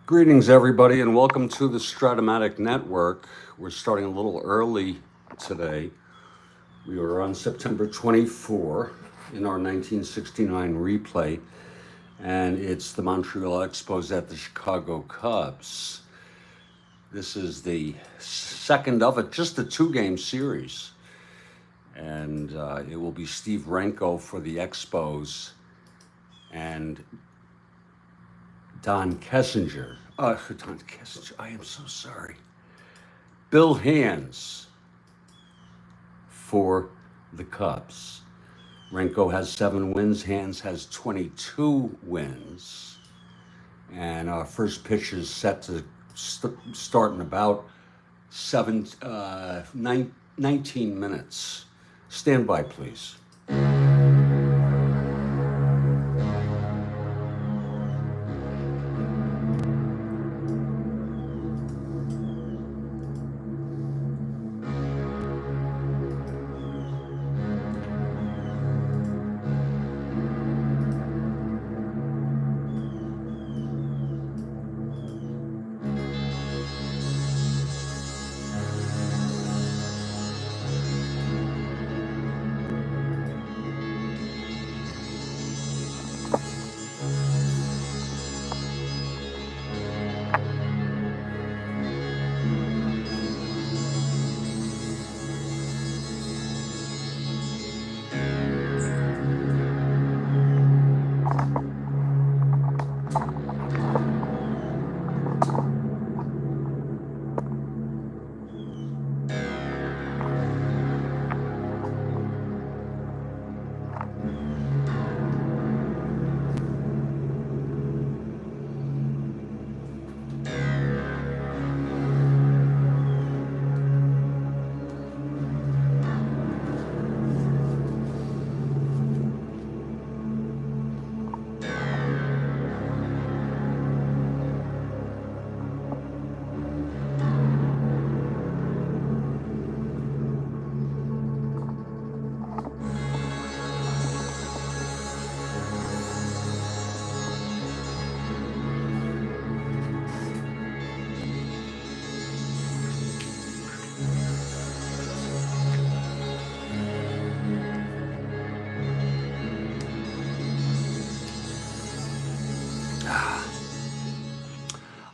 Greetings, everybody, and welcome to the Strat-O-Matic Network. We're starting a little early today. We were on September 24 in our 1969 replay, and it's the Montreal Expos at the Chicago Cubs. This is the second of it, just a two-game series, and it will be Steve Renko for the Expos and Don Kessinger. Don Kessinger, I am so sorry. Bill Hands for the Cubs. Renko has 7 wins. Hands has 22 wins. And our first pitch is set to start in about 19 minutes. Stand by, please.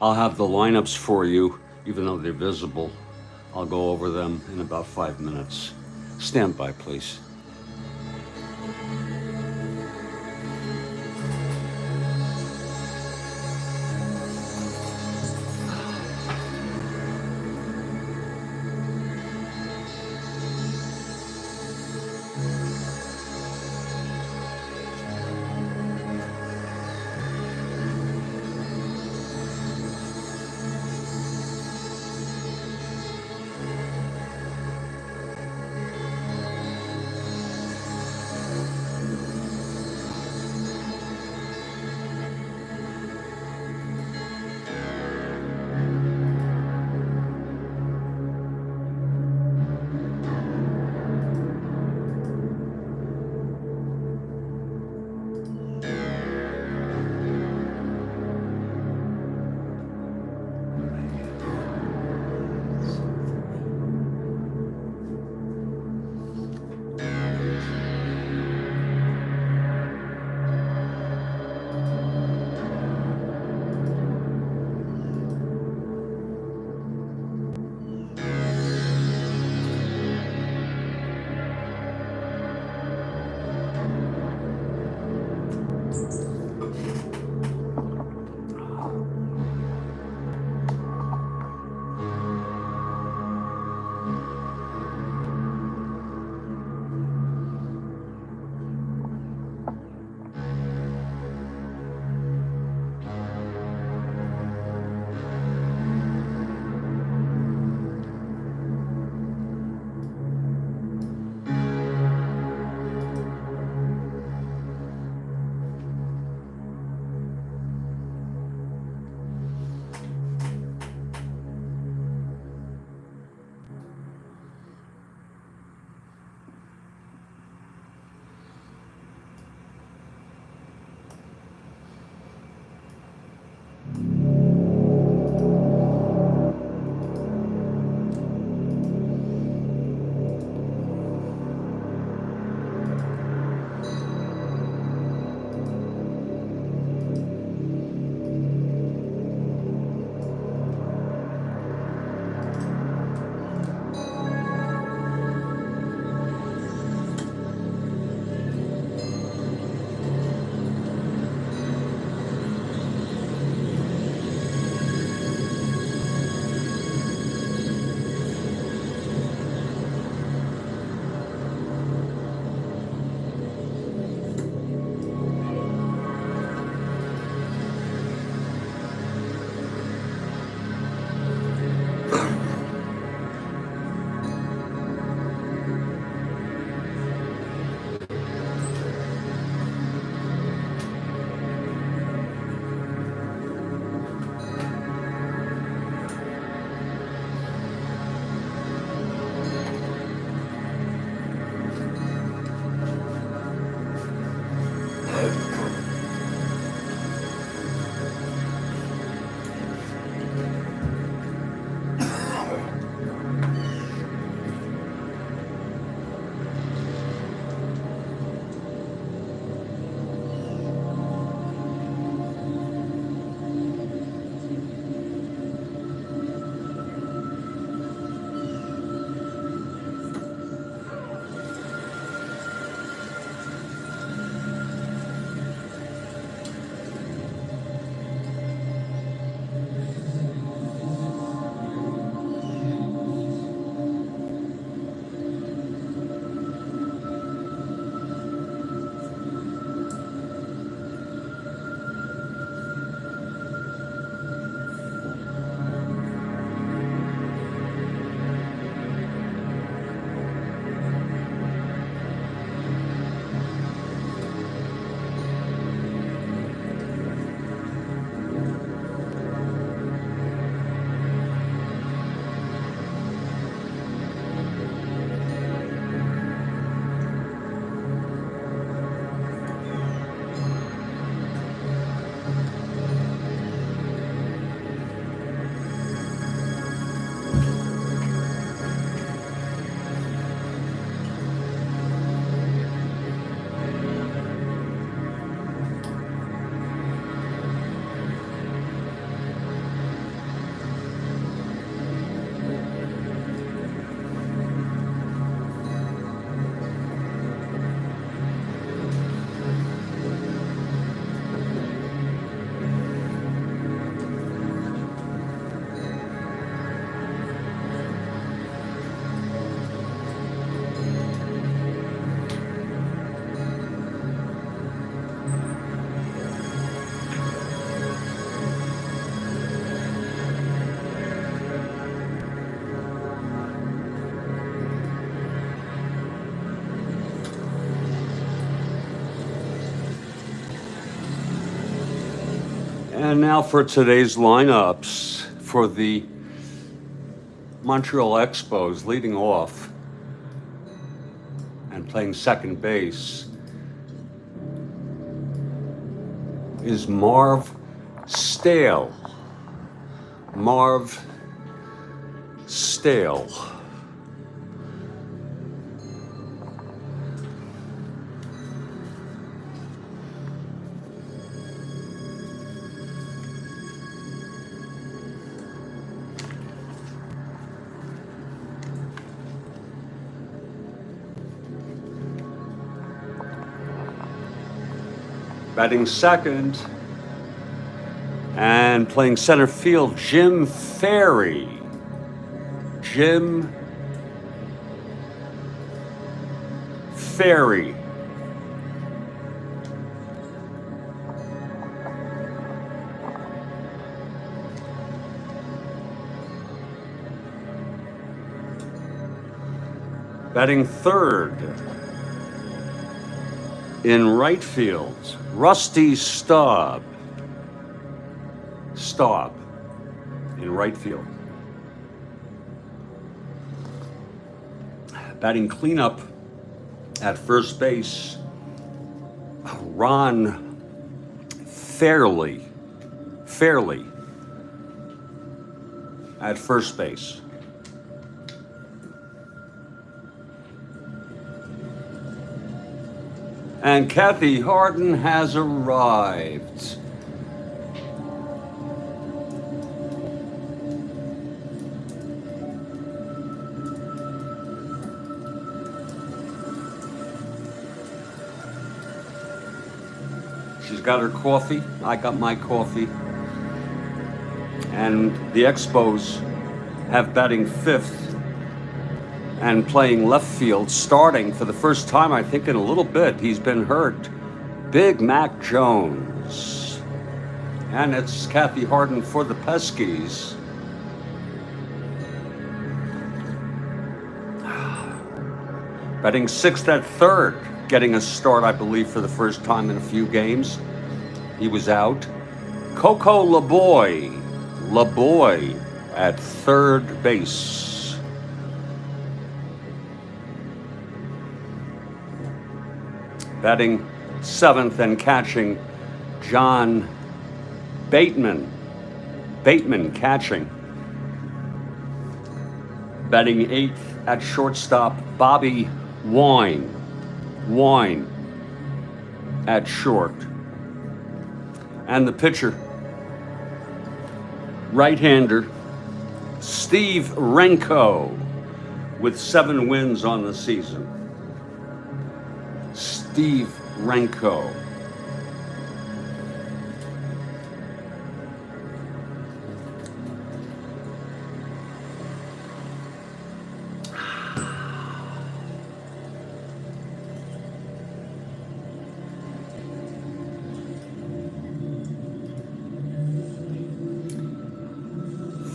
I'll have the lineups for you, even though they're visible. I'll go over them in about 5 minutes. Stand by, please. And now for today's lineups for the Montreal Expos. Leading off and playing second base is Marv Stale. Marv Stale. Batting second and playing center field, Jim Ferry. Jim Ferry. Batting third in right field, Rusty Staub. Staub in right field. Batting cleanup at first base, Ron Fairley. Fairley at first base. And Kathy Harden has arrived. She's got her coffee. I got my coffee. And the Expos have batting fifth and playing left field, starting for the first time, I think, in a little bit. He's been hurt. Big Mac Jones. And it's Kathy Harden for the Peskies. Batting sixth at third, getting a start, I believe, for the first time in a few games. He was out. Coco LaBoy. LaBoy at third base. Batting seventh and catching, John Bateman. Bateman catching. Batting eighth at shortstop, Bobby Wine. Wine at short. And the pitcher, right-hander, Steve Renko, with 7 wins on the season. Steve Renko.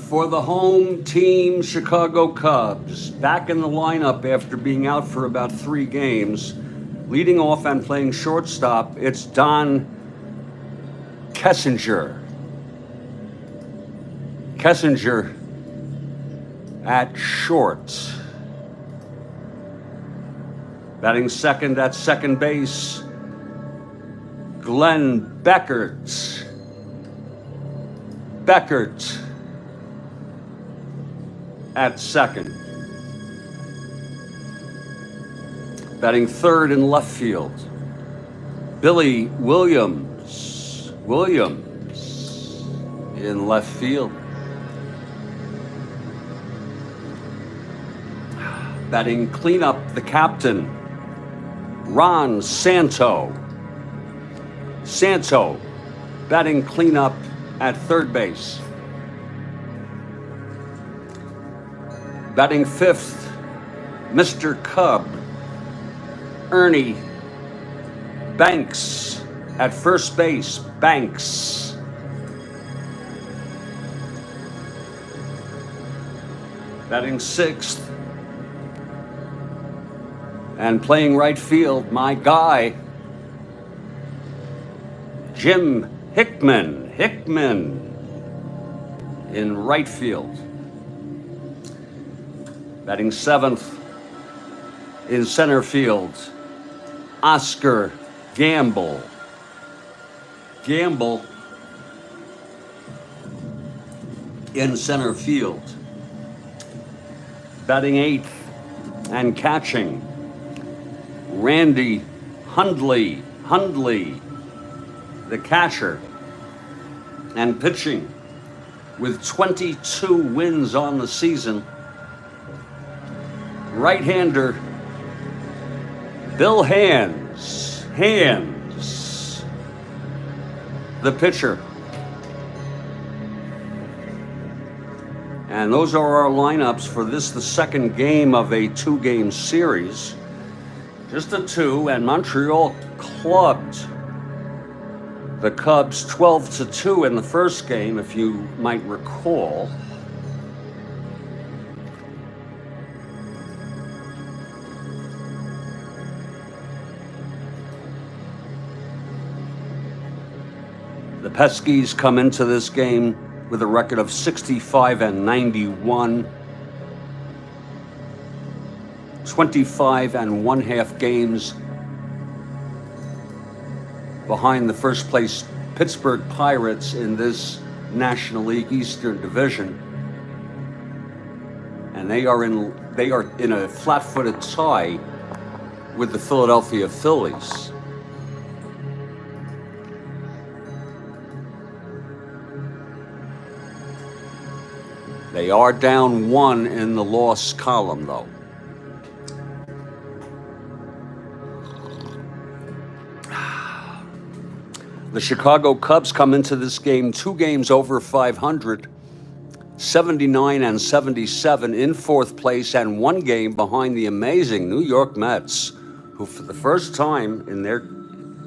For the home team, Chicago Cubs, back in the lineup after being out for about 3 games. Leading off and playing shortstop, it's Don Kessinger. Kessinger at short. Batting second at second base, Glenn Beckert. Beckert at second. Batting third in left field, Billy Williams. Williams in left field. Batting cleanup, the captain, Ron Santo. Santo batting cleanup at third base. Batting fifth, Mr. Cub, Ernie Banks at first base. Banks. Batting sixth and playing right field, my guy, Jim Hickman. Hickman in right field. Batting seventh in center field, Oscar Gamble. Gamble in center field. Batting eighth and catching, Randy Hundley. Hundley, the catcher. And pitching with 22 wins on the season, right-hander Bill Hands. Hands, the pitcher. And those are our lineups for this, the second game of a two-game series. Just a two, and Montreal clubbed the Cubs 12-2 in the first game, if you might recall. The Peskies come into this game with a record of 65-91. 25 1/2 games behind the first place Pittsburgh Pirates in this National League Eastern Division. And they are in a flat-footed tie with the Philadelphia Phillies. They are down one in the loss column, though. The Chicago Cubs come into this game 2 games over 500, 79-77 in fourth place, and 1 game behind the amazing New York Mets, who for the first time in their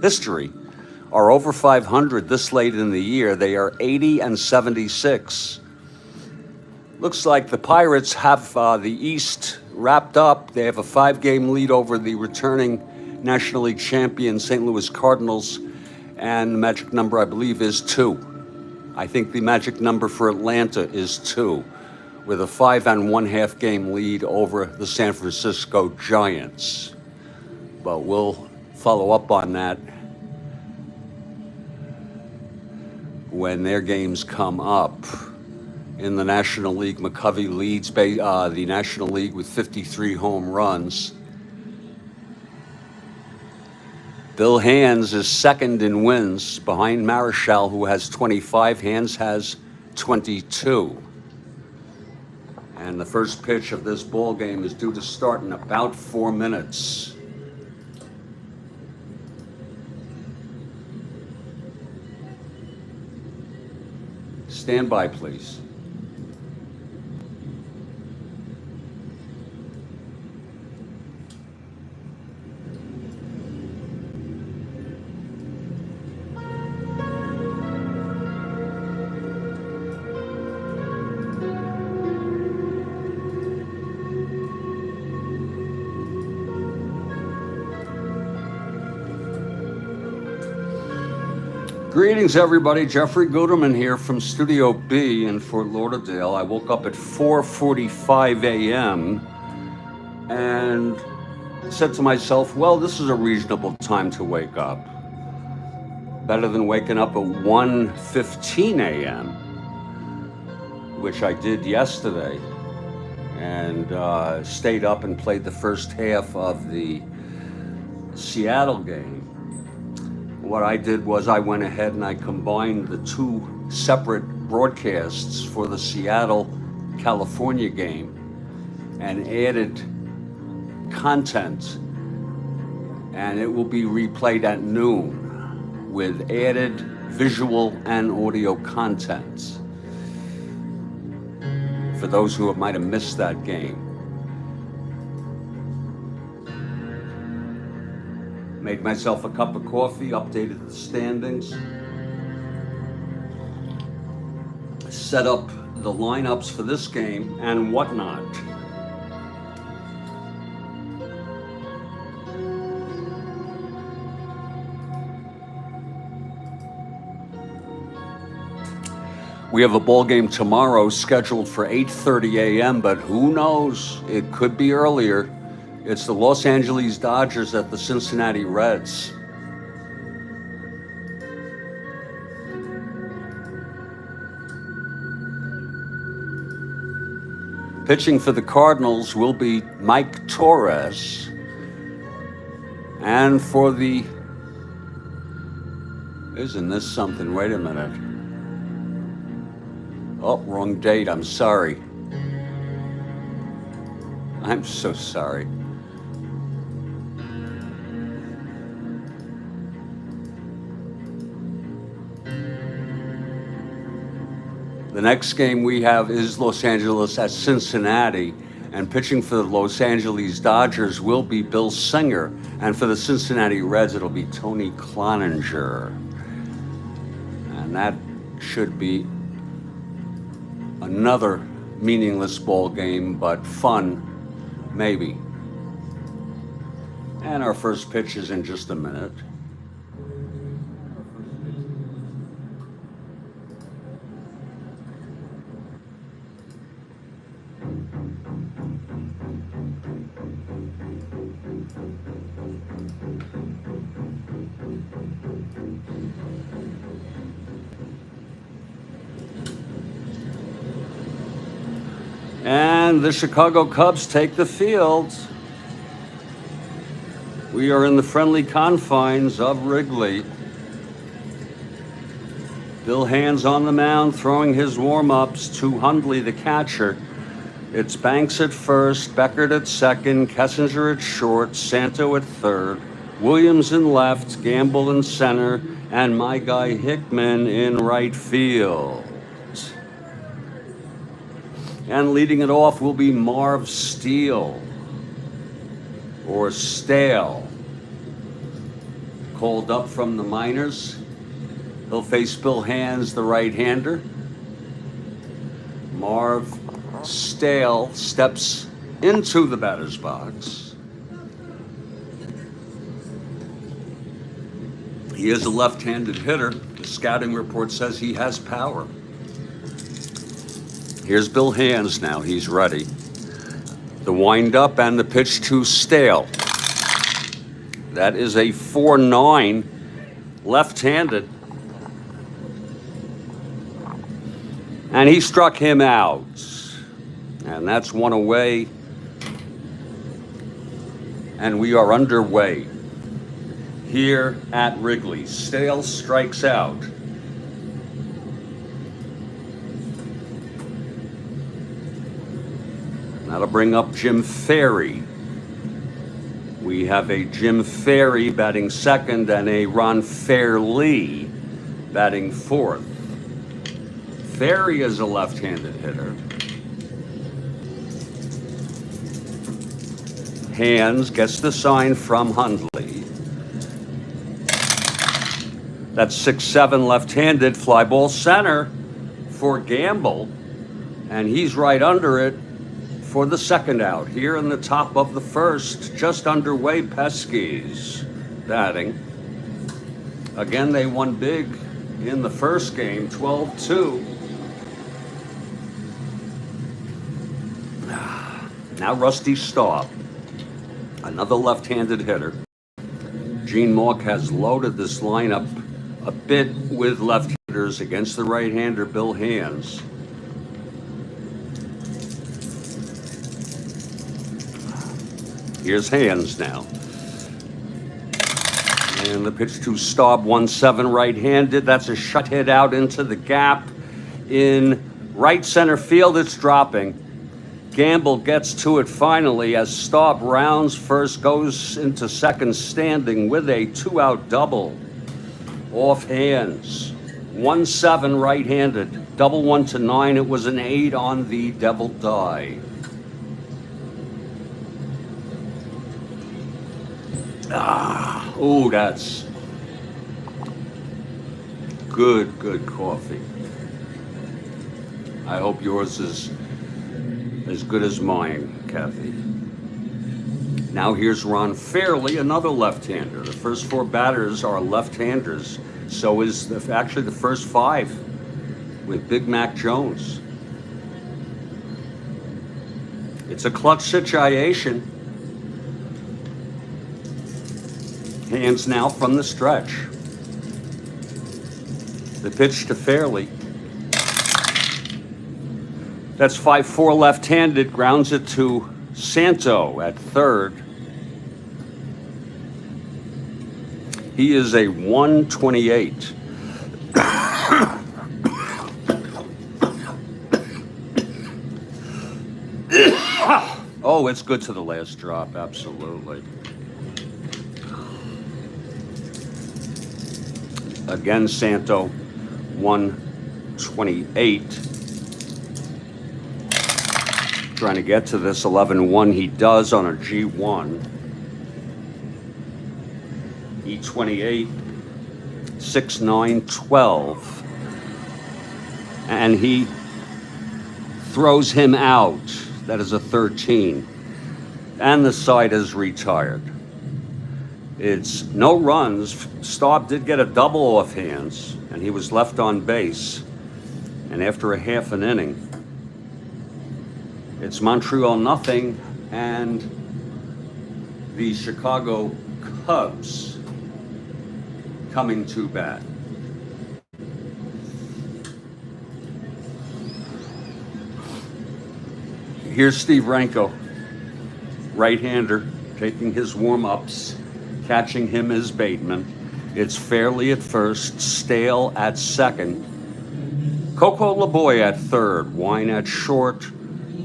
history are over 500 this late in the year. They are 80-76. Looks like the Pirates have the East wrapped up. They have a 5-game lead over the returning National League champion St. Louis Cardinals. And the magic number, I believe, is 2. I think the magic number for Atlanta is 2, with a 5 1/2 game lead over the San Francisco Giants. But we'll follow up on that when their games come up. In the National League, McCovey leads the National League with 53 home runs. Bill Hands is second in wins behind Marichal, who has 25. Hands has 22. And the first pitch of this ball game is due to start in about 4 minutes. Stand by, please. Greetings, everybody. Jeffrey Guterman here from Studio B in Fort Lauderdale. I woke up at 4:45 a.m. and said to myself, well, this is a reasonable time to wake up. Better than waking up at 1:15 a.m., which I did yesterday, and stayed up and played the first half of the Seattle game. What I did was I went ahead and I combined the 2 separate broadcasts for the Seattle, California game and added content. And it will be replayed at noon with added visual and audio content for those who might have missed that game. Made myself a cup of coffee, updated the standings, set up the lineups for this game and whatnot. We have a ball game tomorrow scheduled for 8:30 a.m., but who knows? It could be earlier. It's the Los Angeles Dodgers at the Cincinnati Reds. Pitching for the Cardinals will be Mike Torres. And for the... Isn't this something? Wait a minute. Oh, wrong date. I'm sorry. I'm so sorry. The next game we have is Los Angeles at Cincinnati, and pitching for the Los Angeles Dodgers will be Bill Singer, and for the Cincinnati Reds it'll be Tony Cloninger. And that should be another meaningless ball game, but fun, maybe. And our first pitch is in just a minute. And the Chicago Cubs take the field. We are in the friendly confines of Wrigley. Bill Hands on the mound, throwing his warm-ups to Hundley, the catcher. It's Banks at first, Beckert at second, Kessinger at short, Santo at third, Williams in left, Gamble in center, and my guy Hickman in right field. And leading it off will be Marv Steele, or Stale, called up from the minors. He'll face Bill Hands, the right-hander. Marv Stale steps into the batter's box. He is a left-handed hitter. The scouting report says he has power. Here's Bill Hands now, he's ready. The wind-up and the pitch to Stale. That is a 4-9, left-handed. And he struck him out. And that's one away. And we are underway here at Wrigley. Stale strikes out. That'll bring up Jim Ferry. We have a Jim Ferry batting second and a Ron Fairley batting fourth. Ferry is a left-handed hitter. Hands gets the sign from Hundley. That's 6-7 left-handed, fly ball center for Gamble, and he's right under it for the second out. Here in the top of the first, just underway, Pesky's batting. Again, they won big in the first game, 12-2. Now Rusty Staub, another left-handed hitter. Gene Mauch has loaded this lineup a bit with left-handers against the right-hander Bill Hands. Here's Hands now. And the pitch to Staub, 1-7 right-handed. That's a shut hit out into the gap in right center field. It's dropping. Gamble gets to it finally as Staub rounds first, goes into second standing with a 2-out double off Hands. 1-7 right-handed. Double 1-9. It was an 8 on the Devil Die. Oh, that's good coffee. I hope yours is as good as mine, Kathy. Now here's Ron Fairley, another left-hander. The first four batters are left-handers. So is actually the first five. with Big Mac Jones. It's a clutch situation. Hands now from the stretch. The pitch to Fairley. That's 5-4 left-handed, grounds it to Santo at third. He is a 128. Oh, it's good to the last drop, absolutely. Again, Santo, 128. Trying to get to this 11-1. He does on a G1. E28, 6-9, 12. And he throws him out. That is a 13. And the side is retired. It's no runs. Staub did get a double off hands, and he was left on base. And after a half an inning, it's Montreal nothing, and the Chicago Cubs coming to bat. Here's Steve Renko, right-hander, taking his warm-ups, catching him as Bateman. It's Fairley at first, Stale at second, Coco LeBoy at third, Wine at short,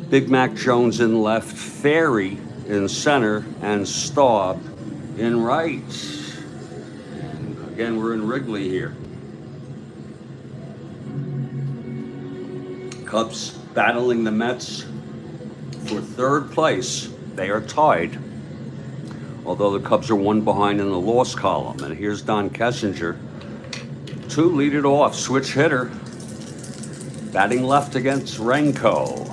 Big Mac Jones in left, Ferry in center, and Staub in right. And again, we're in Wrigley here. Cubs battling the Mets for third place. They are tied, although the Cubs are one behind in the loss column. And here's Don Kessinger to lead it off. Switch hitter, batting left against Renko.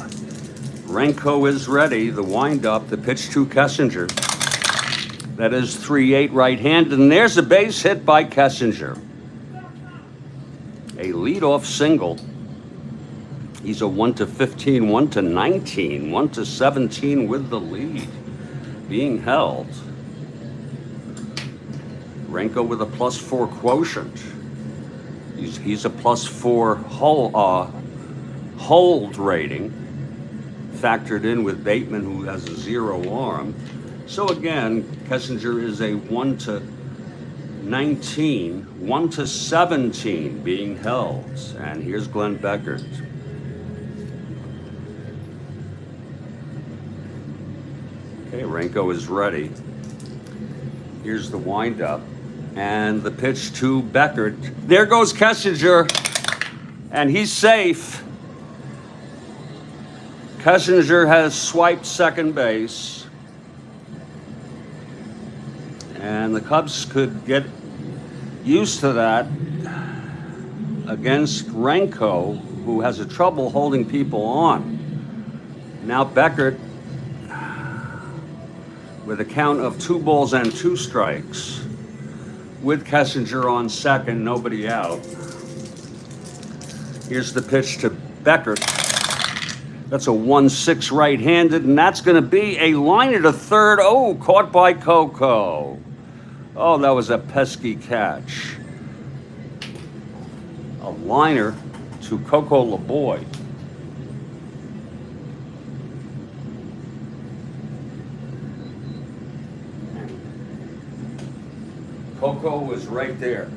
Renko is ready. The windup, the pitch to Kessinger. That is 3-8 right-handed, and there's a base hit by Kessinger. A leadoff single. He's a 1-15, 1-19, 1-17 with the lead being held. Renko with a +4 quotient. He's a +4 hold rating, factored in with Bateman, who has a 0 arm. So again, Kessinger is a 1-19, 1-17 being held. And here's Glenn Beckert. Okay, Renko is ready. Here's the windup and the pitch to Beckert. There goes Kessinger, and he's safe. Kessinger has swiped second base, and the Cubs could get used to that against Renko, who has a trouble holding people on. Now Beckert, with a count of 2 balls and 2 strikes, with Kessinger on second, nobody out. Here's the pitch to Beckert. That's a 1-6 right-handed, and that's going to be a liner to third. Oh, caught by Coco. Oh, that was a pesky catch. A liner to Coco LeBoy. Coco was right there.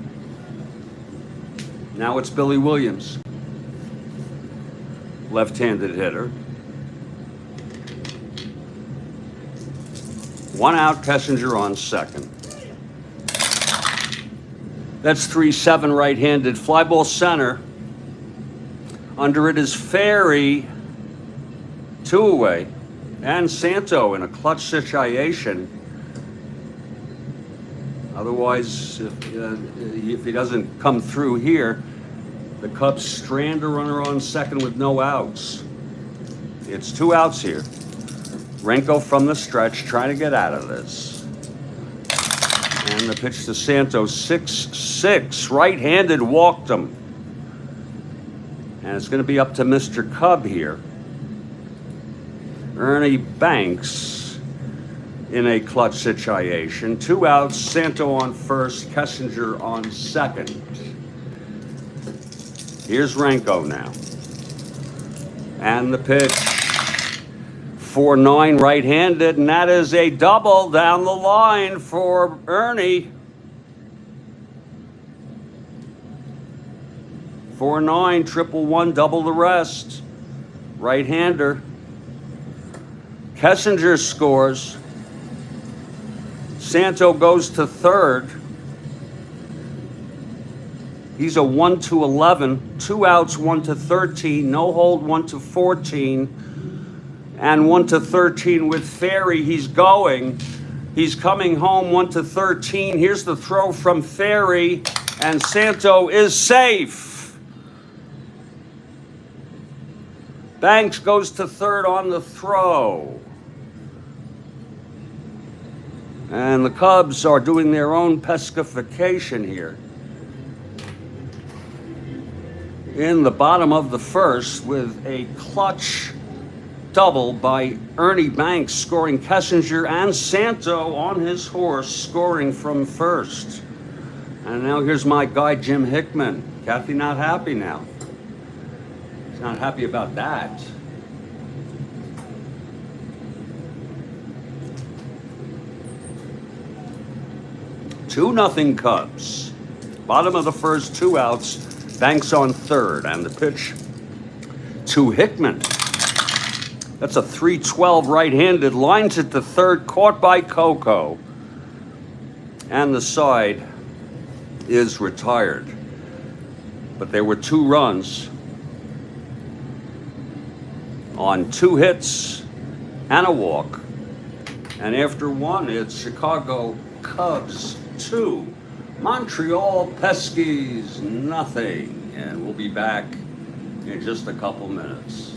Now it's Billy Williams, left-handed hitter. 1 out, Kessinger on second. That's 3-7 right-handed. Fly ball center. Under it is Ferry, 2 away, and Santo in a clutch situation. Otherwise, if he doesn't come through here, the Cubs strand a runner on second with no outs. It's 2 outs here. Renko from the stretch trying to get out of this. And the pitch to Santos, 6-6, right-handed, walked him. And it's going to be up to Mr. Cub here. Ernie Banks in a clutch situation. 2 outs, Santo on first, Kessinger on second. Here's Renko now. And the pitch. 4-9 right-handed, and that is a double down the line for Ernie. 4-9, 1-1, double the rest. Right-hander. Kessinger scores. Santo goes to third. He's a 1-11, 2 outs, 1-13, no hold, 1-14, and 1-13 with Ferry. He's going. He's coming home, 1-13. Here's the throw from Ferry, and Santo is safe. Banks goes to third on the throw. And the Cubs are doing their own pescification here. In the bottom of the first with a clutch double by Ernie Banks, scoring Kessinger, and Santo on his horse scoring from first. And now here's my guy Jim Hickman. Kathy not happy now. He's not happy about that. Two nothing Cubs. Bottom of the first, 2 outs. Banks on third, and the pitch to Hickman. That's a 3-12 right-handed, lines it to third, caught by Coco. And the side is retired. But there were 2 runs on 2 hits and a walk. And after 1, it's Chicago Cubs 2. Montreal Peskies, nothing. And we'll be back in just a couple minutes.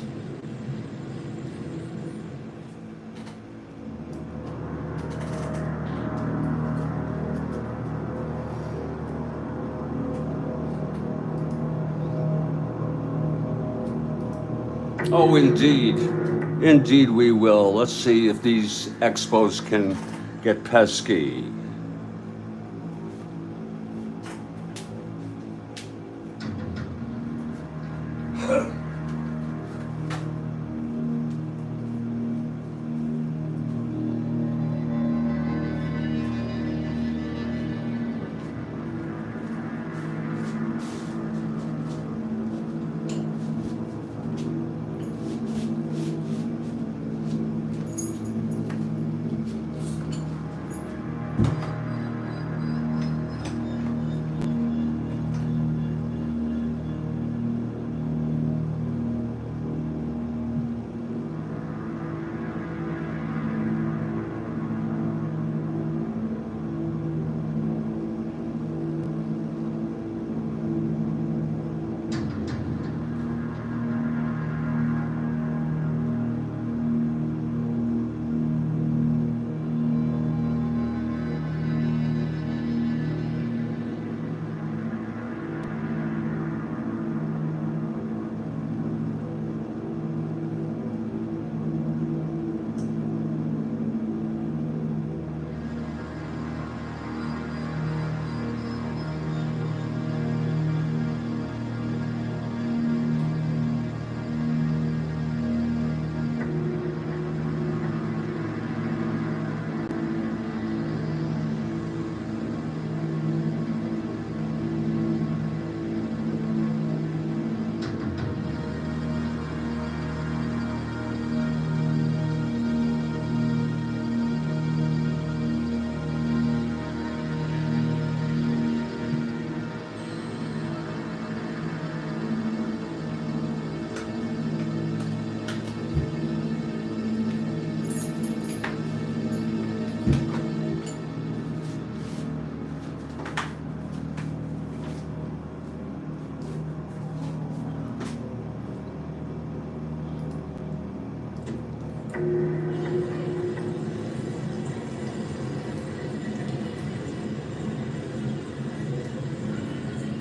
Oh, indeed. Indeed we will. Let's see if these Expos can get pesky.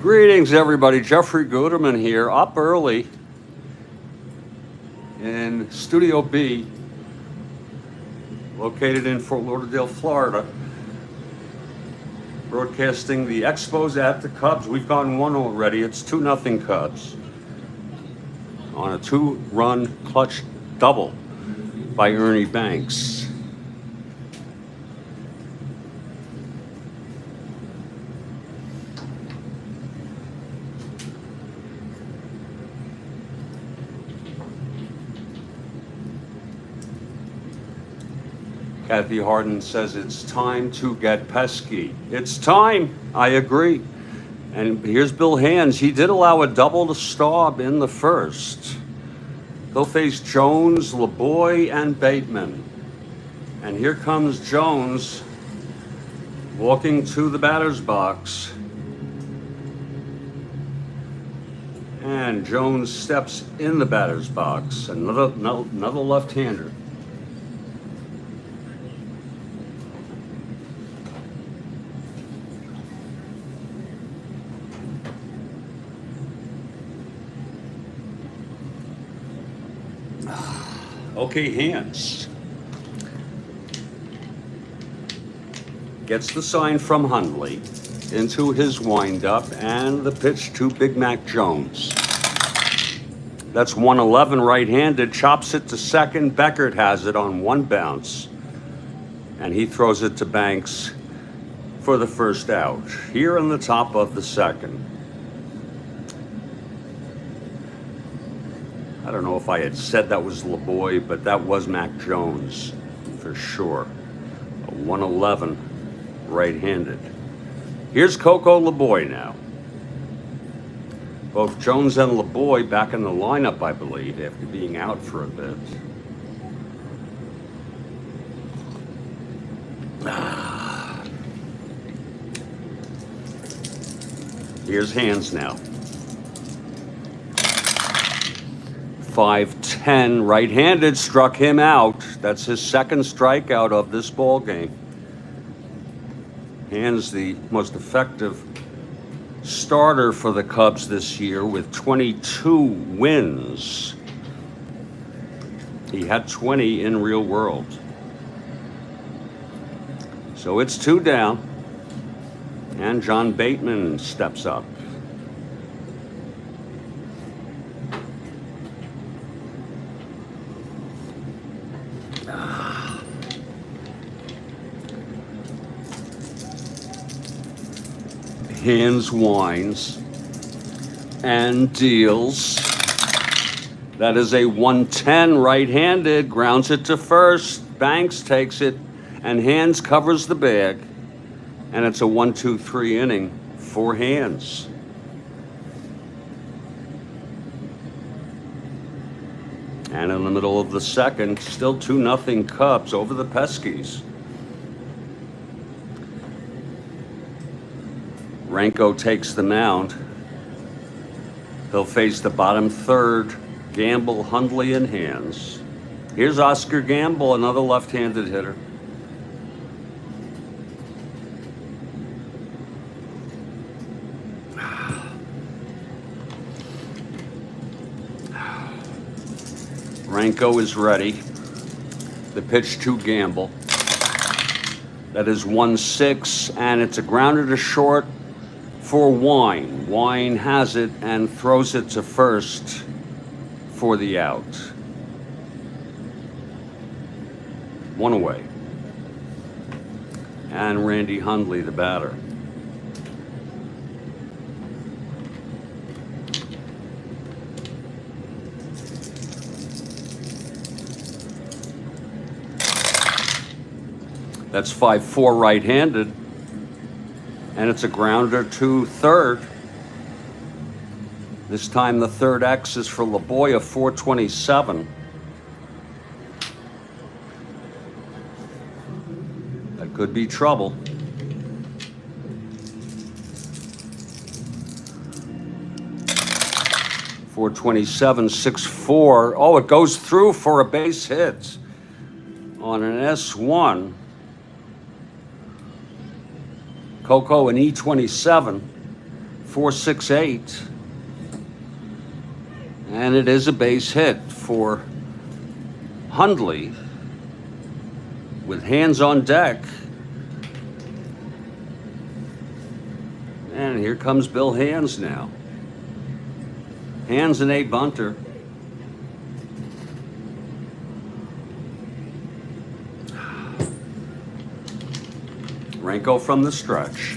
Greetings, everybody. Jeffrey Guterman here, up early in Studio B, located in Fort Lauderdale, Florida, broadcasting the Expos at the Cubs. We've gotten one already. It's 2-0 Cubs on a 2-run clutch double by Ernie Banks. Kathy Harden says it's time to get pesky. It's time, I agree. And here's Bill Hands. He did allow a double to Staub in the first. He'll face Jones, LeBoy, and Bateman. And here comes Jones walking to the batter's box. And Jones steps in the batter's box. Another left-hander. Okay, Hands gets the sign from Hundley into his windup and the pitch to Big Mac Jones. That's 111 right-handed, chops it to second. Beckert has it on one bounce, and he throws it to Banks for the first out here in the top of the second. I don't know if I had said that was LeBoy, but that was Mac Jones for sure. A 111 right-handed. Here's Coco LeBoy now. Both Jones and LeBoy back in the lineup, I believe, after being out for a bit. Here's Hands now. 5-10 right-handed, struck him out. That's his second strikeout of this ball game. Hands the most effective starter for the Cubs this year with 22 wins. He had 20 in real world. So it's 2 down, and John Bateman steps up. Hands winds and deals. That is a 110 right-handed, grounds it to first. Banks takes it, and Hands covers the bag. And it's a 1-2-3 inning for Hands. And in the middle of the second, still 2-0 Cubs over the Peskies. Renko takes the mound. He'll face the bottom third, Gamble, Hundley, and Hands. Here's Oscar Gamble, another left-handed hitter. Renko is ready. The pitch to Gamble. That is 1-6, and it's a grounder to short for Wine. Wine has it and throws it to first for the out. 1 away. And Randy Hundley, the batter. That's 5-4 right-handed. And it's a grounder to third. This time the third X is for LeBoy, a 427. That could be trouble. .427, 6-4. Oh, it goes through for a base hit on an S1. Coco an E27 4-6-8. And it is a base hit for Hundley with hands on deck. And here comes Bill Hands now. Hands and a bunter. Renko from the stretch.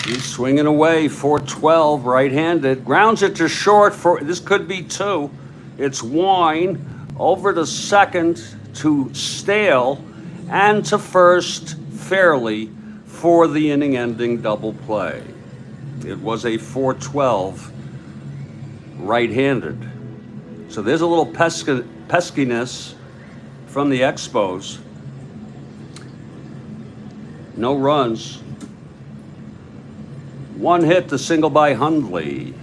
He's swinging away, 4-12, right-handed. Grounds it to short for, this could be two. It's Wine over to second to Stale and to first fairly for the inning-ending double play. It was a 4-12 right-handed. So there's a little peskiness from the Expos. No runs. One hit, the single by Hundley,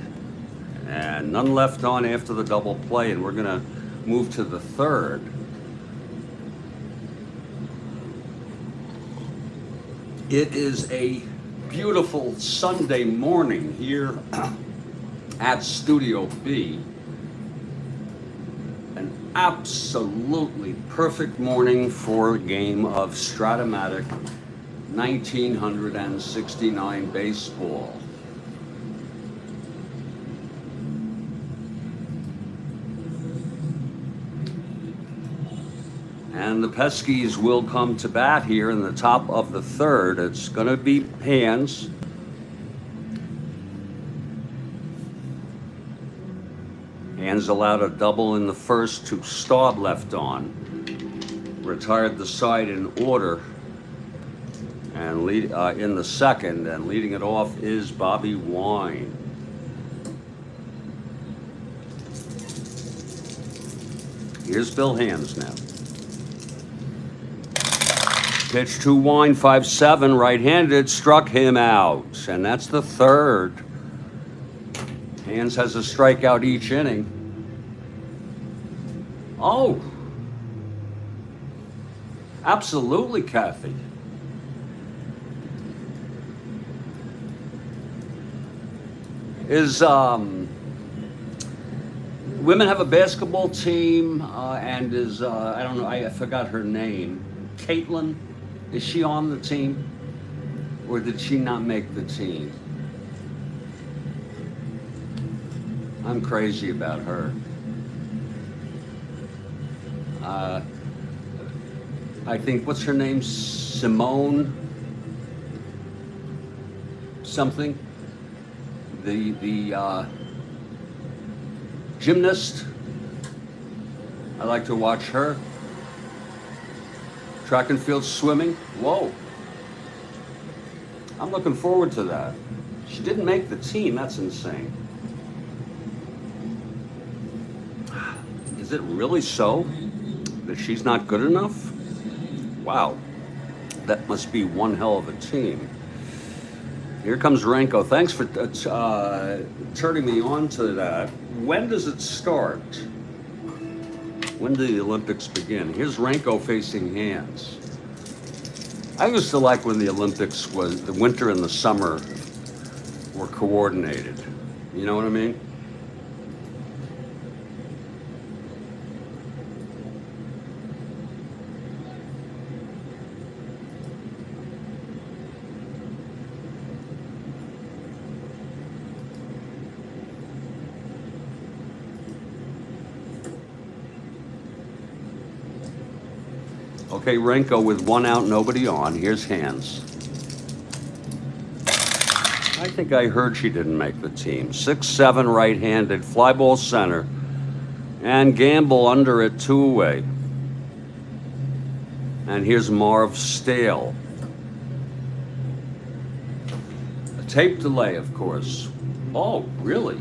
and none left on after the double play, and we're going to move to the third. It is a beautiful Sunday morning here at Studio B. An absolutely perfect morning for a game of Strat-O-Matic 1969 baseball. And the Peskies will come to bat here in the top of the third. It's going to be Hands. Hands allowed a double in the first to Staub left on. Retired the side in order. And lead in the second, and leading it off is Bobby Wine. Here's Bill Hands now. Pitch to Wine, 5-7, right-handed, struck him out, and that's the third. Hands has a strikeout each inning. Oh, absolutely, Kathy. Is women have a basketball team, and is I don't know, I forgot her name. Caitlin, is she on the team, or did she not make the team? I'm crazy about her. I think, what's her name? Simone something. The gymnast. I like to watch her. Track and field swimming. Whoa. I'm looking forward to that. She didn't make the team. That's insane. Is it really so that she's not good enough? Wow. That must be one hell of a team. Here comes Renko. Thanks for turning me on to that. When does it start? When do the Olympics begin? Here's Renko facing Hands. I used to like when the Olympics was, the winter and the summer were coordinated. You know what I mean? Okay, Renko with one out, nobody on. Here's Hands. I think I heard she didn't make the team. 6-7 right-handed, fly ball center, and Gamble under it, 2 away. And here's Marv Stale. A tape delay, of course. Oh, really?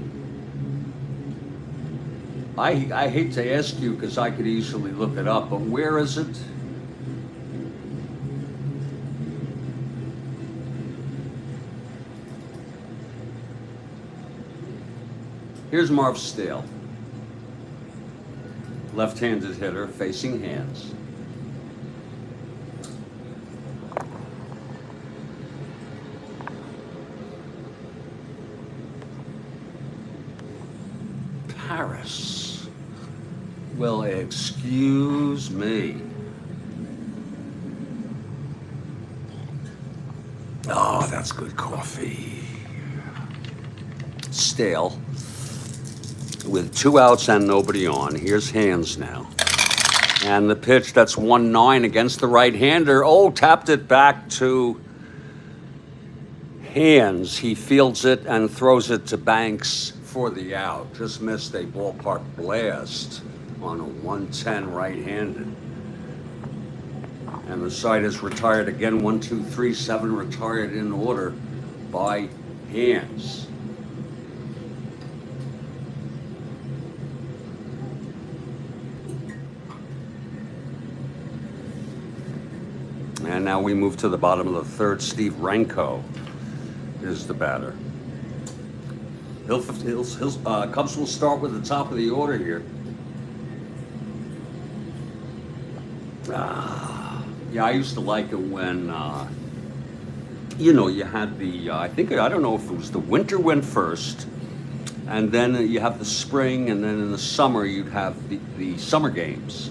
I hate to ask you because I could easily look it up, but where is it? Here's Marv Stale, left-handed hitter facing Hands. Paris. Well, excuse me. Oh, that's good coffee. Stale. With 2 outs and nobody on. Here's hands now. And the pitch, that's 1-9 against the right-hander. Oh, tapped it back to hands. He fields it and throws it to Banks for the out. Just missed a ballpark blast on a 110 right-handed. And the side is retired again. 1, 2, 3, 7 retired in order by hands. And now we move to the bottom of the third. Steve Renko is the batter. Cubs will start with the top of the order here. Yeah, I used to like it when, you had the, I don't know if it was the winter went first, and then you have the spring, and then in the summer you'd have the summer games.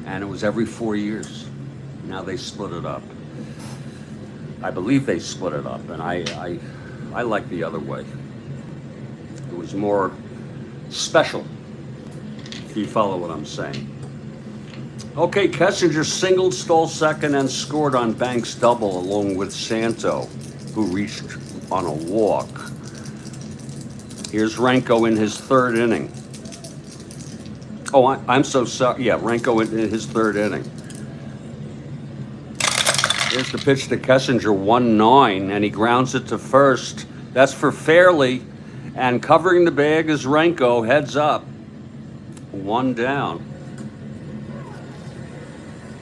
And it was every 4 years. Now they split it up. I believe they split it up, and I like the other way. It was more special, if you follow what I'm saying. Okay, Kessinger singled, stole second, and scored on Banks' double along with Santo, who reached on a walk. Here's Renko in his third inning. Oh, I'm so sorry. Yeah, Renko in his third inning. Here's the pitch to Kessinger, 1-9, and he grounds it to first. That's for Fairley, and covering the bag is Renko, heads up. 1 down.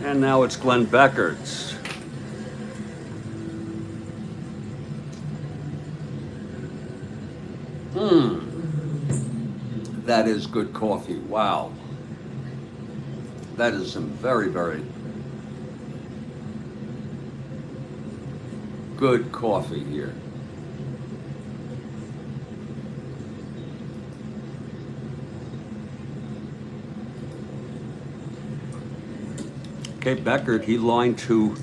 And now it's Glenn Beckert's. That is good coffee. Wow. That is some very, very good coffee here. Okay, Beckert, he lined to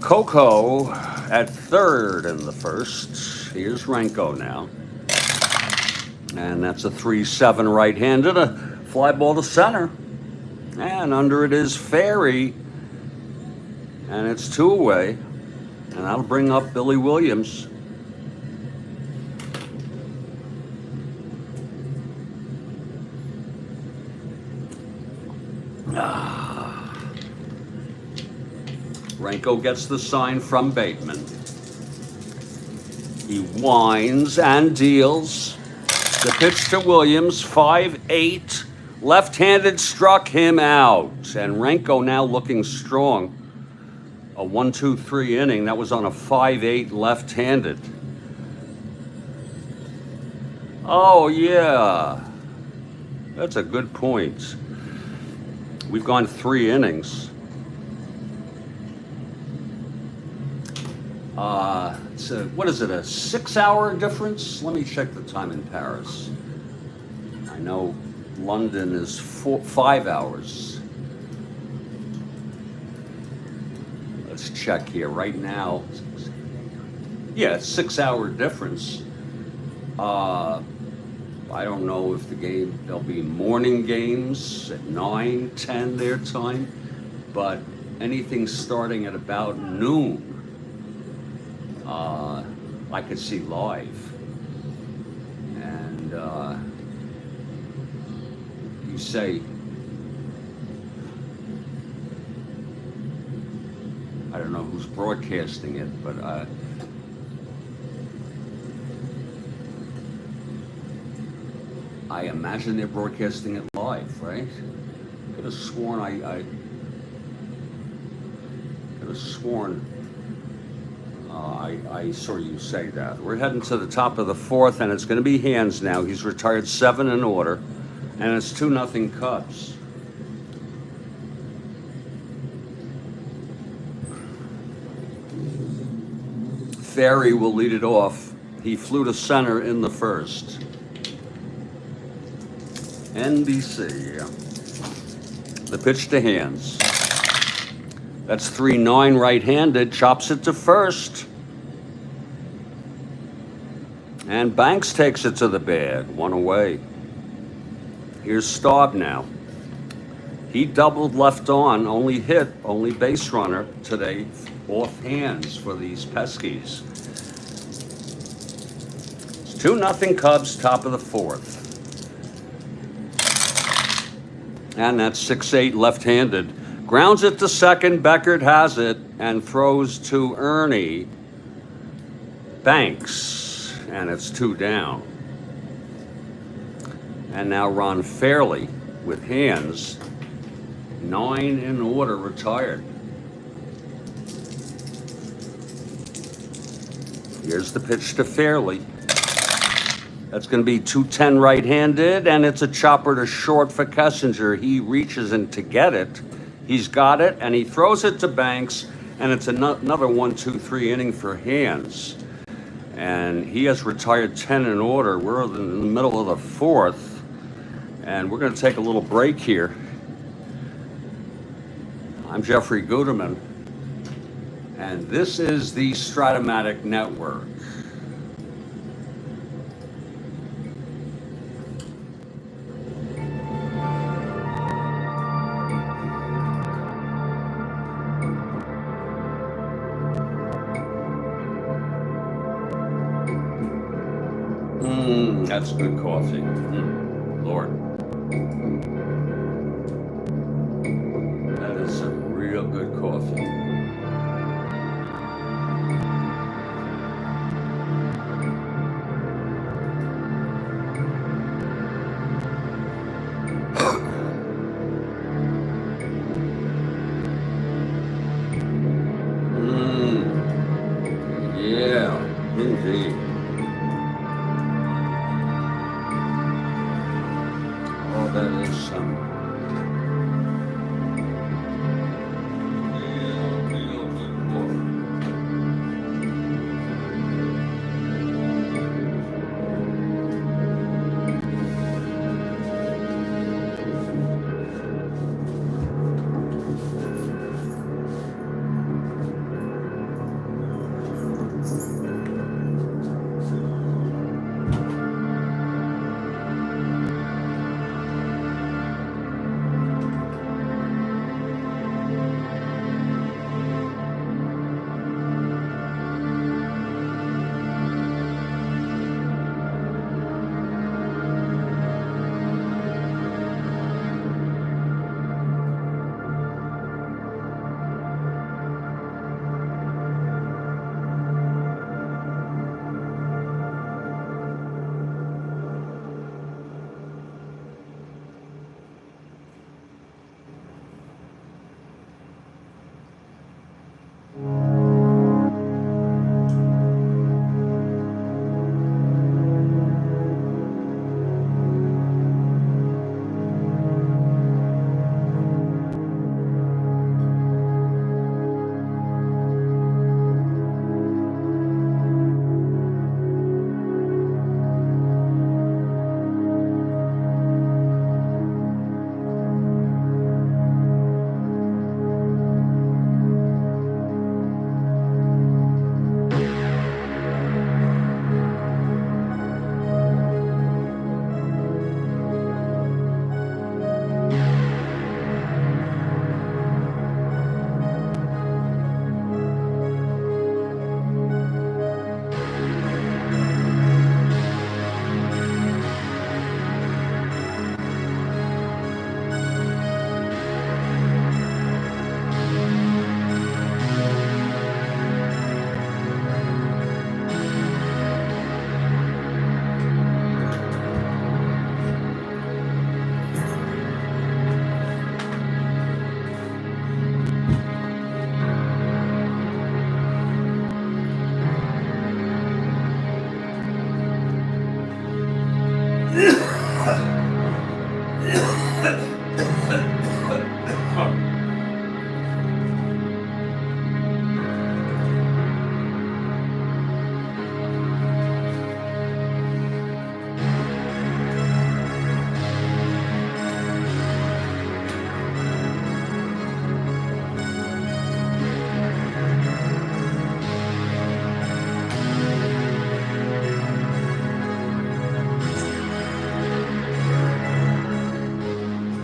Coco at third in the first. Here's Renko now. And that's a 3-7 right-handed, a fly ball to center. And under it is Ferry. And it's 2 away. And that'll bring up Billy Williams. Renko gets the sign from Bateman. He winds and deals. The pitch to Williams, 5-8. Left-handed struck him out. And Renko now looking strong. A 1-2-3 inning. That was on a 5-8 left-handed. Oh, yeah. That's a good point. We've gone 3 innings. What is it, a 6-hour difference? Let me check the time in Paris. I know London is 5 hours. Let's check here right now. Yeah, 6-hour difference. I don't know if there'll be morning games at 9, 10 their time, but anything starting at about noon, I could see live. And you say, I don't know who's broadcasting it, but I imagine they're broadcasting it live, right? Could have sworn I could have sworn I saw you say that. We're heading to the top of the 4th, and it's going to be hands now. He's retired 7 in order, and it's 2-0 Cubs. Ferry will lead it off. He flew to center in the first. NBC. The pitch to hands. That's 3-9 right-handed. Chops it to first. And Banks takes it to the bag. One away. Here's Staub now. He doubled left on, only base runner today, off hands for these Peskies. It's 2-0 Cubs, top of the fourth. And that's 6-8 left-handed. Grounds it to second, Beckert has it, and throws to Ernie Banks, and it's 2 down. And now Ron Fairley with hands. 9 in order, retired. Here's the pitch to Fairley. That's going to be 2-10 right-handed, and it's a chopper to short for Kessinger. He reaches in to get it. He's got it, and he throws it to Banks, and it's another 1-2-3 inning for hands. And he has retired 10 in order. We're in the middle of the fourth, and we're going to take a little break here. I'm Jeffrey Guterman, and this is the Strat-O-Matic Network. That's good coffee. Lord. That is some real good coffee. Yeah, indeed. That is some real good coffee.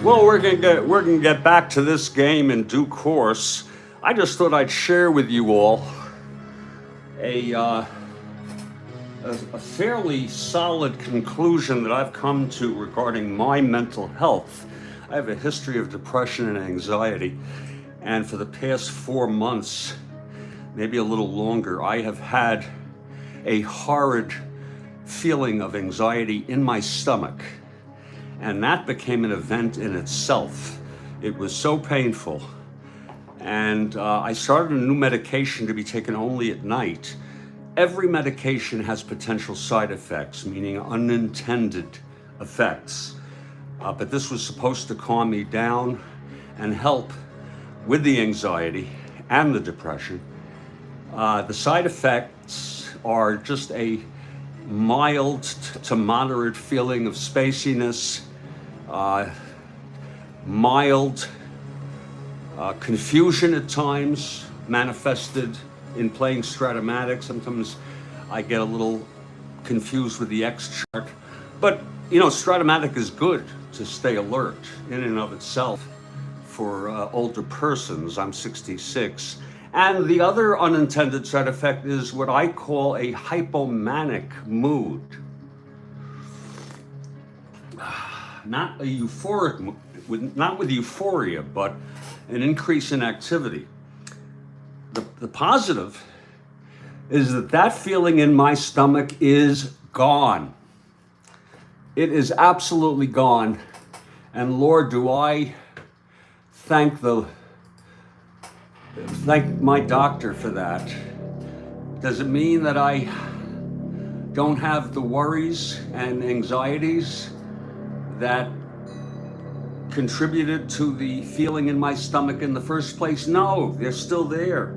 Well, we're gonna get back to this game in due course. I just thought I'd share with you all a fairly solid conclusion that I've come to regarding my mental health. I have a history of depression and anxiety, and for the past 4 months, maybe a little longer, I have had a horrid feeling of anxiety in my stomach. And that became an event in itself. It was so painful. And I started a new medication to be taken only at night. Every medication has potential side effects, meaning unintended effects. But this was supposed to calm me down and help with the anxiety and the depression. The side effects are just a mild to moderate feeling of spaciness, mild confusion at times, manifested in playing Strat-O-Matic. Sometimes I get a little confused with the X chart. But, you know, Strat-O-Matic is good to stay alert in and of itself for older persons. I'm 66. And the other unintended side effect is what I call a hypomanic mood. Not a euphoric mood, not with euphoria, but an increase in activity. The positive is that feeling in my stomach is gone. It is absolutely gone. And Lord, do I thank my doctor for that. Does it mean that I don't have the worries and anxieties that contributed to the feeling in my stomach in the first place? No, they're still there.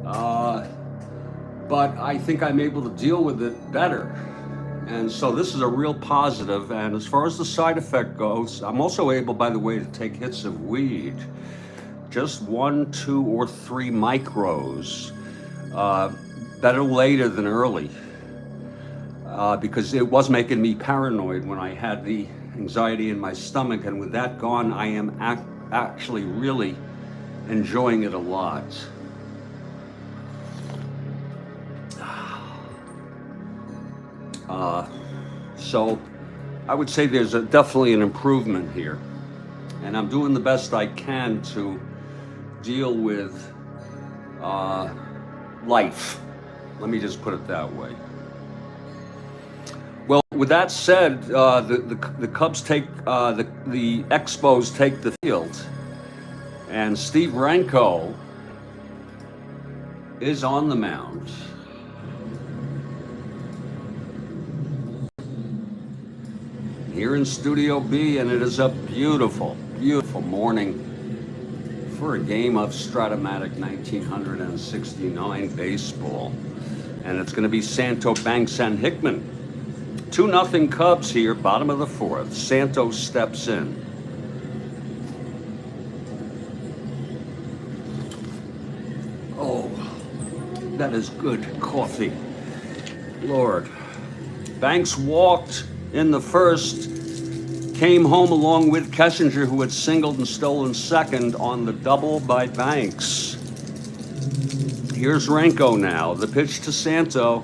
But I think I'm able to deal with it better. And so this is a real positive. And as far as the side effect goes, I'm also able, by the way, to take hits of weed. Just 1, 2, or 3 micros. Better later than early. Because it was making me paranoid when I had the anxiety in my stomach. And with that gone, I am actually really enjoying it a lot. So I would say there's definitely an improvement here. And I'm doing the best I can to deal with life. Let me just put it that way. Well, with that said, the Cubs take, the Expos take the field. And Steve Renko is on the mound. Here in Studio B, and it is a beautiful, beautiful morning for a game of Strat-O-Matic 1969 baseball. And it's going to be Santo, Banks, and Hickman. 2-0 Cubs here, bottom of the 4th. Santo steps in. Oh, that is good coffee. Lord. Banks walked in the first, came home along with Kessinger, who had singled and stolen second on the double by Banks. Here's Renko now. The pitch to Santo.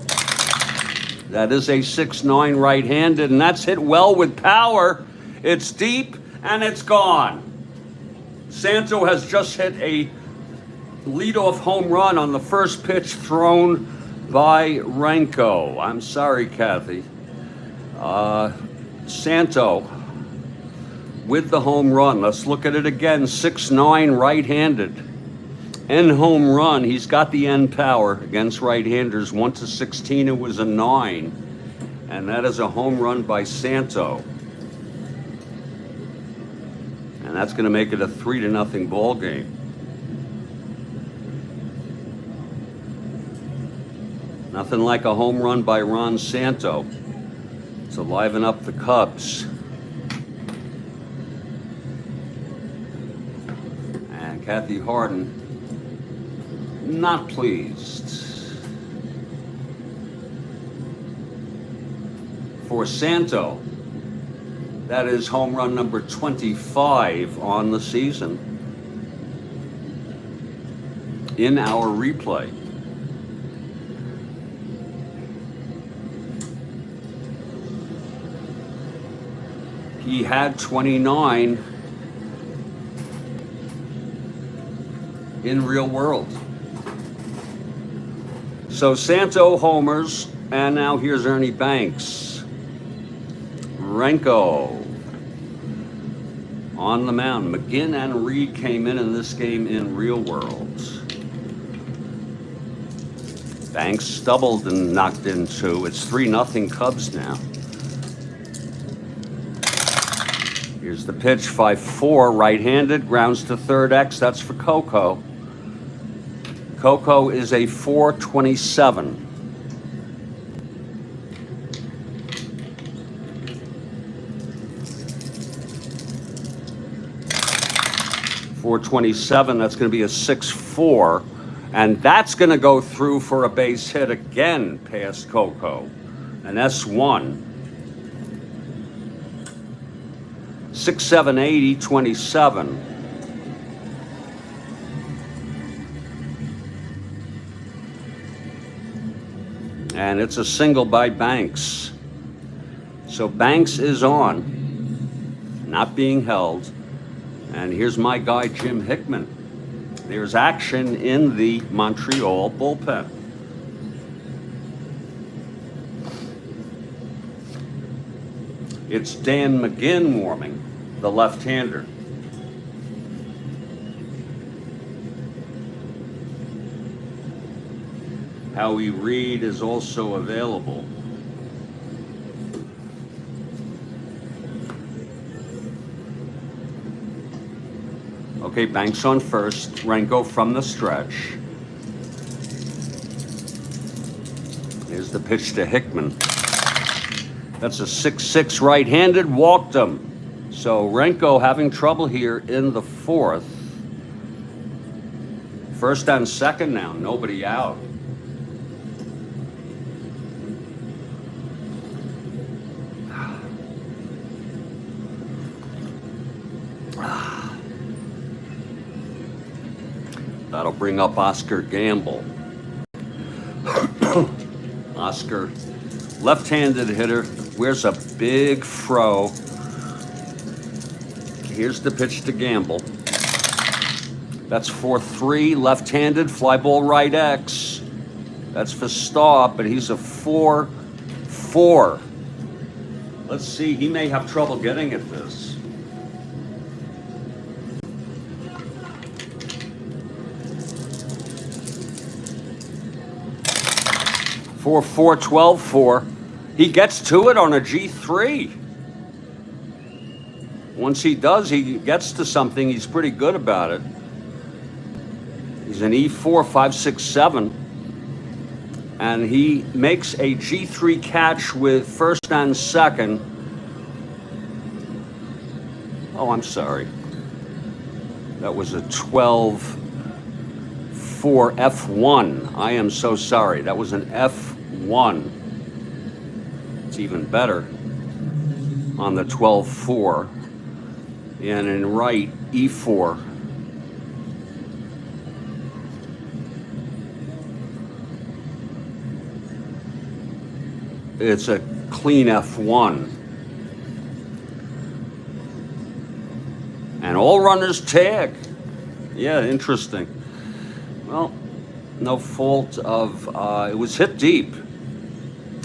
That is a 6-9 right-handed, and that's hit well with power. It's deep, and it's gone. Santo has just hit a leadoff home run on the first pitch thrown by Renko. I'm sorry, Kathy. Santo with the home run. Let's look at it again. 6-9 right-handed. End home run. He's got the end power against right-handers. 1-16, it was a 9. And that is a home run by Santo. And that's going to make it a 3-0 ball game. Nothing like a home run by Ron Santo to liven up the Cubs. And Kathy Harden, not pleased. For Santo, That is home run number 25 on the season in our replay. He had 29 in real world. So Santo homers, and now here's Ernie Banks. Renko on the mound. McGinn and Reed came in this game in real world. Banks doubled and knocked in 2. It's 3-0 Cubs now. Here's the pitch, 5-4, right-handed, grounds to third X. That's for Coco. Coco is a 427. .427, that's going to be a 6-4, and that's going to go through for a base hit again past Coco, and that's 1. 6-7 80 27. And it's a single by Banks. So Banks is on, not being held. And here's my guy, Jim Hickman. There's action in the Montreal bullpen. It's Dan McGinn warming, the left-hander. Howie Reed is also available. Okay, Banks on first. Renko from the stretch. Here's the pitch to Hickman. That's a 6-6 right-handed, walked him. So Renko having trouble here in the 4th. First and second now, nobody out. That'll bring up Oscar Gamble. Oscar, left-handed hitter, wears a big fro. Here's the pitch to Gamble. That's 4-3, left-handed, fly ball right X. That's for Staub, but he's a 4-4. Let's see, he may have trouble getting at this. 4-4, 12-4. He gets to it on a G3. Once he does, he gets to something. He's pretty good about it. He's an E4, 5-6-7. And he makes a G3 catch with first and second. Oh, I'm sorry. That was a 12-4 F1. I am so sorry. That was an F1. It's even better on the 12-4. And in right, E4. It's a clean F1. And all runners tag. Yeah, interesting. Well, no fault of, it was hit deep.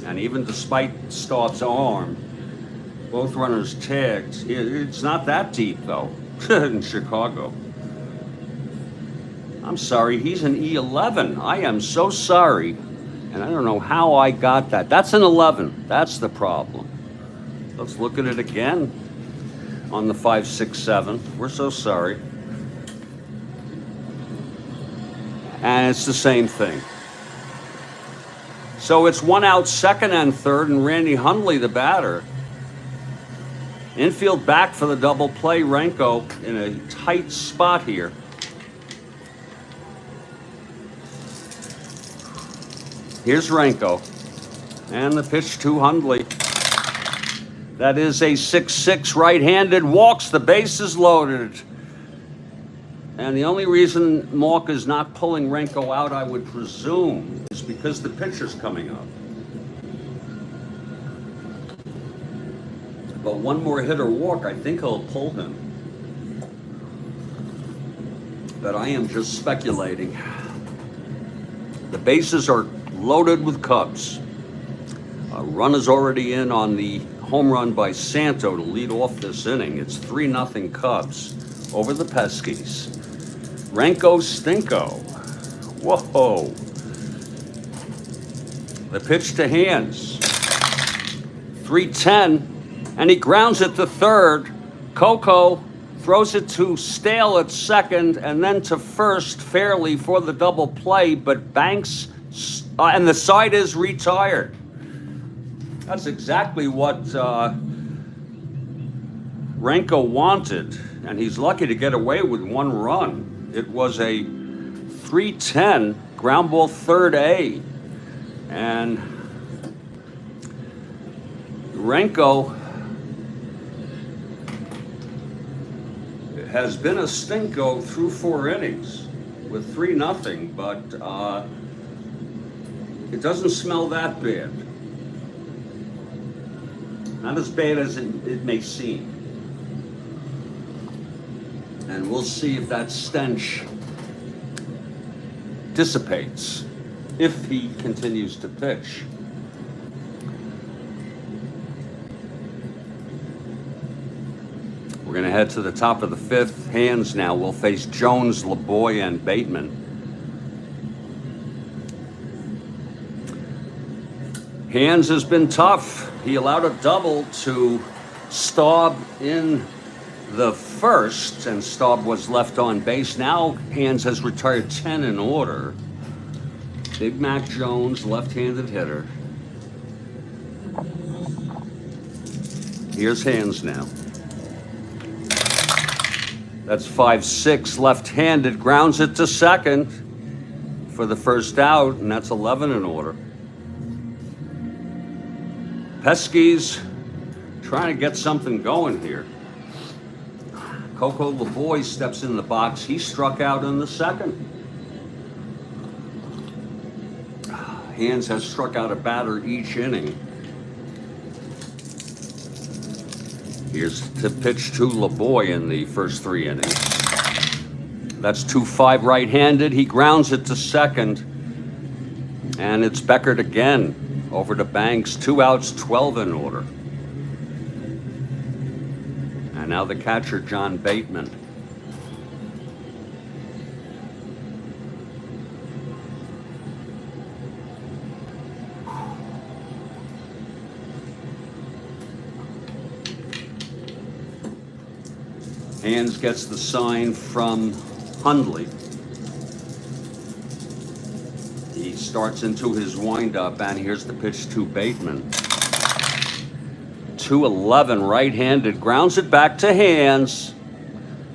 And even despite Staub's arm, both runners tagged. It's not that deep, though, in Chicago. I'm sorry, he's an E11. I am so sorry. And I don't know how I got that. That's an 11. That's the problem. Let's look at it again on the 5-6-7. We're so sorry. And it's the same thing. So it's one out, second and third, and Randy Hundley, the batter. Infield back for the double play. Renko in a tight spot here. Here's Renko. And the pitch to Hundley. That is a 6-6 right-handed. Walks, the base is loaded. And the only reason Malk is not pulling Renko out, I would presume, is because the pitcher's coming up. But one more hit or walk, I think he'll pull him. But I am just speculating. The bases are loaded with Cubs. A run is already in on the home run by Santo to lead off this inning. It's 3-0 Cubs over the Peskies. Renko Stinko. Whoa. The pitch to Hands. 3-10, and he grounds it to third. Coco throws it to Stale at second, and then to first fairly for the double play, but Banks, and the side is retired. That's exactly what Renko wanted, and he's lucky to get away with one run. It was a 3-10 ground ball third A, and Renko has been a stinko through 4 innings with 3-0, but it doesn't smell that bad. Not as bad as it may seem. And we'll see if that stench dissipates if he continues to pitch. We're going to head to the top of the 5th. Hands now will face Jones, LeBoy, and Bateman. Hands has been tough. He allowed a double to Staub in the first, and Staub was left on base. Now Hands has retired 10 in order. Big Mac Jones, left-handed hitter. Here's Hands now. That's 5-6, left-handed, grounds it to second for the first out, and that's 11 in order. Peskies trying to get something going here. Coco LeBoy steps in the box. He struck out in the second. Hands has struck out a batter each inning. Here's to pitch to LeBoy in the first 3 innings. That's 2-5 right-handed. He grounds it to second. And it's Beckert again. Over to Banks, 2 outs, 12 in order. And now the catcher, John Bateman. Hands gets the sign from Hundley. He starts into his windup, and here's the pitch to Bateman. 2-11 right-handed, grounds it back to Hands,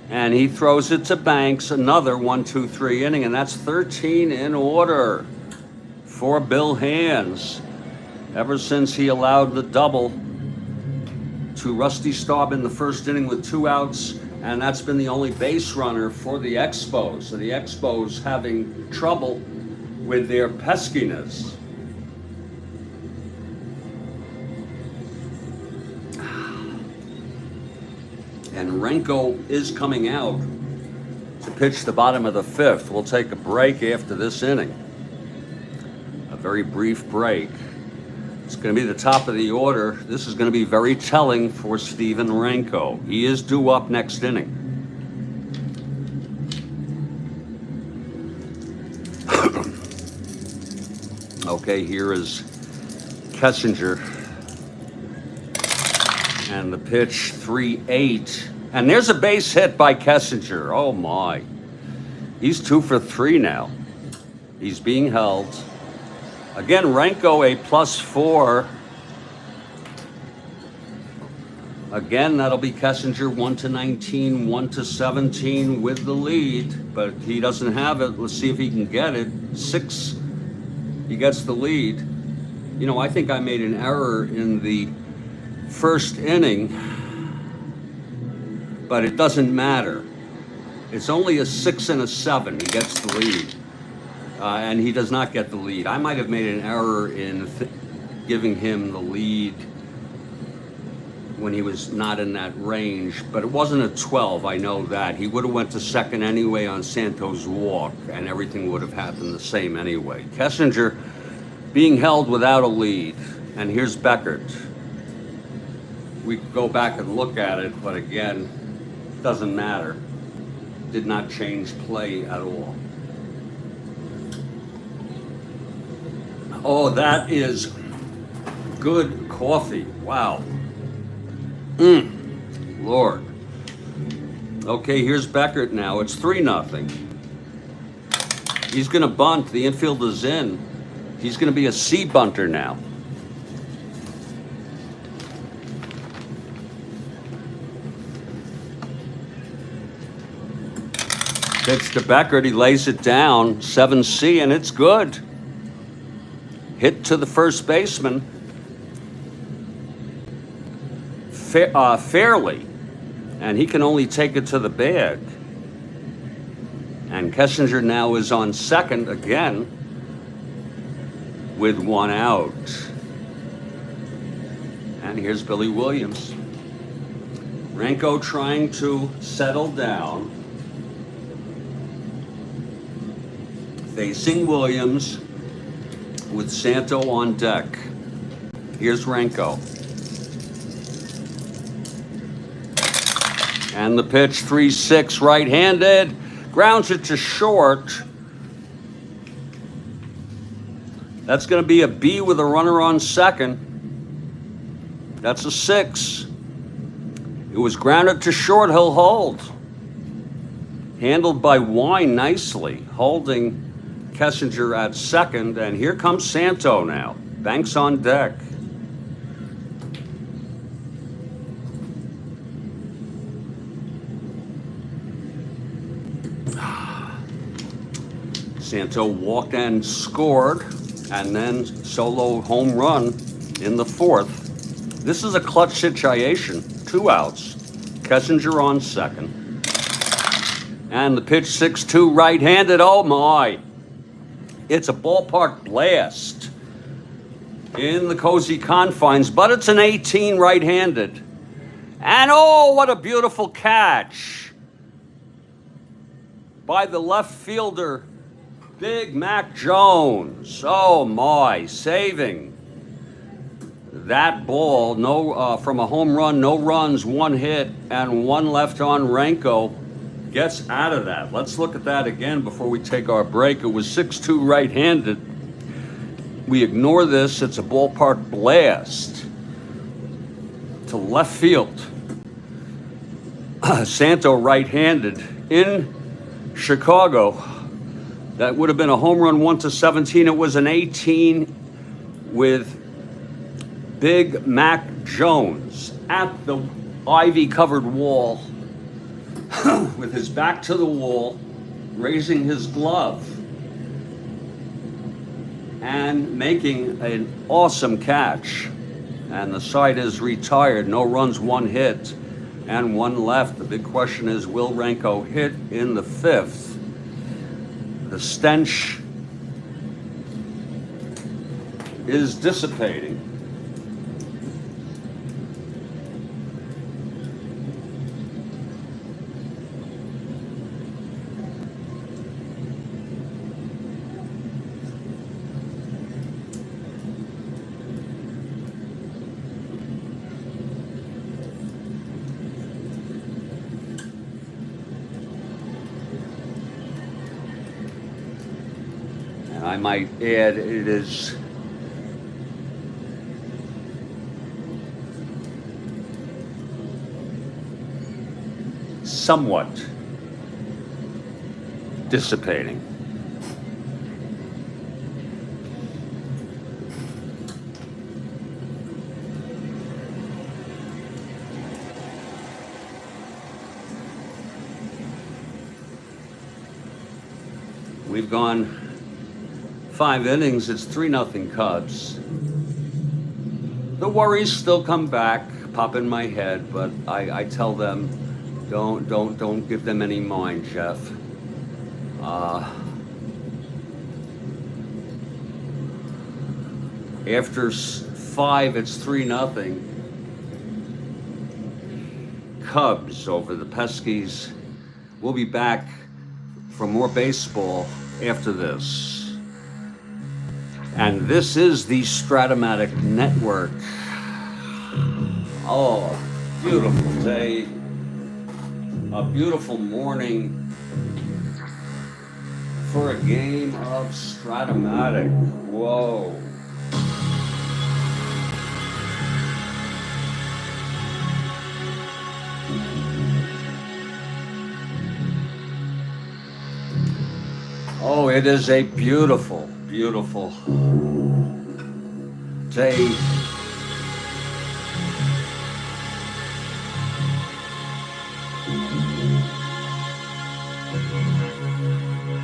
and he throws it to Banks. Another 1-2-3 inning, and that's 13 in order for Bill Hands. Ever since he allowed the double to Rusty Staub in the first inning with 2 outs, and that's been the only base runner for the Expos. So the Expos having trouble with their peskiness. And Renko is coming out to pitch the bottom of the 5th. We'll take a break after this inning. A very brief break. It's going to be the top of the order. This is going to be very telling for Steven Renko. He is due up next inning. Okay, here is Kessinger. And the pitch, 3-8. And there's a base hit by Kessinger. Oh my. He's 2 for 3 now. He's being held. Again, Renko a +4. Again, that'll be Kessinger 1-19, 1-17 with the lead, but he doesn't have it. Let's see if he can get it. 6, he gets the lead. You know, I think I made an error in the first inning, but it doesn't matter. It's only a 6 and a 7. He gets the lead, and he does not get the lead. I might have made an error in giving him the lead when he was not in that range, but it wasn't a 12, I know that. He would have went to second anyway on Santos' walk, and everything would have happened the same anyway. Kessinger being held without a lead, and here's Beckert. We could go back and look at it, but again, doesn't matter. Did not change play at all. Oh, that is good coffee. Wow. Lord. Okay, here's Beckert now. It's 3-0. He's going to bunt. The infield is in. He's going to be a C bunter now. Pitch to Beckert. He lays it down. 7C, and it's good. Hit to the first baseman. Fairly, and he can only take it to the bag. And Kessinger now is on second again with 1 out. And here's Billy Williams. Renko trying to settle down. Facing Williams with Santo on deck. Here's Renko. And the pitch, 3-6, right-handed. Grounds it to short. That's going to be a B with a runner on second. That's a 6. It was grounded to short. He'll hold. Handled by Wine nicely. Holding Kessinger at second. And here comes Santo now. Banks on deck. Santo walked and scored, and then solo home run in the 4th. This is a clutch situation. 2 outs. Kessinger on second. And the pitch 6-2 right-handed. Oh my. It's a ballpark blast in the cozy confines, but it's an 18 right-handed. And oh, what a beautiful catch by the left fielder, Big Mac Jones. Oh my, saving that ball. No, from a home run, no runs, 1 hit, and 1 left on Renko. Gets out of that. Let's look at that again before we take our break. It was 6-2 right-handed. We ignore this. It's a ballpark blast to left field. Santo right-handed in Chicago. That would have been a home run, 1-17. It was an 18 with Big Mac Jones at the ivy-covered wall with his back to the wall, raising his glove and making an awesome catch. And the side is retired. No runs, 1 hit, and 1 left. The big question is, will Renko hit in the 5th? The stench is dissipating. I might add, it is somewhat dissipating. We've gone 5 innings. It's 3-0 Cubs. The worries still come back, pop in my head, but I tell them, don't give them any mind, Jeff. After 5, it's 3-0. Cubs over the Peskies. We'll be back for more baseball after this. And this is the Strat-O-Matic Network. Oh, beautiful day. A beautiful morning for a game of Strat-O-Matic. Whoa. Oh, it is a beautiful, beautiful day.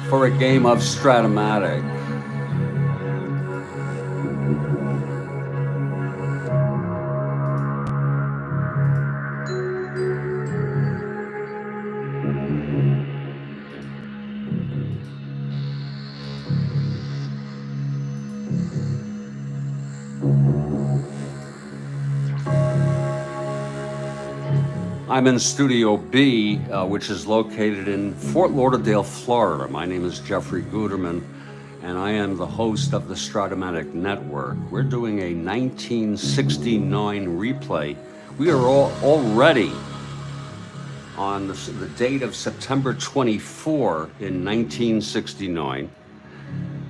For a game of Strat-O-Matic. I'm in Studio B, which is located in Fort Lauderdale, Florida. My name is Jeffrey Guterman, and I am the host of the Strat-O-Matic Network. We're doing a 1969 replay. We are already on the date of September 24 in 1969.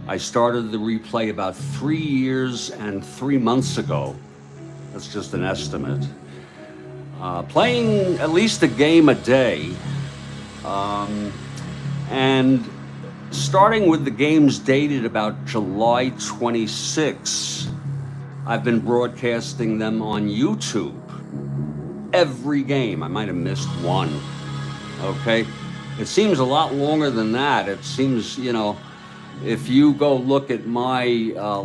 I started the replay about 3 years and 3 months ago. That's just an estimate. Playing at least a game a day, and starting with the games dated about July 26, I've been broadcasting them on YouTube. Every game. I might have missed one. Okay? It seems a lot longer than that. It seems, you know, if you go look at my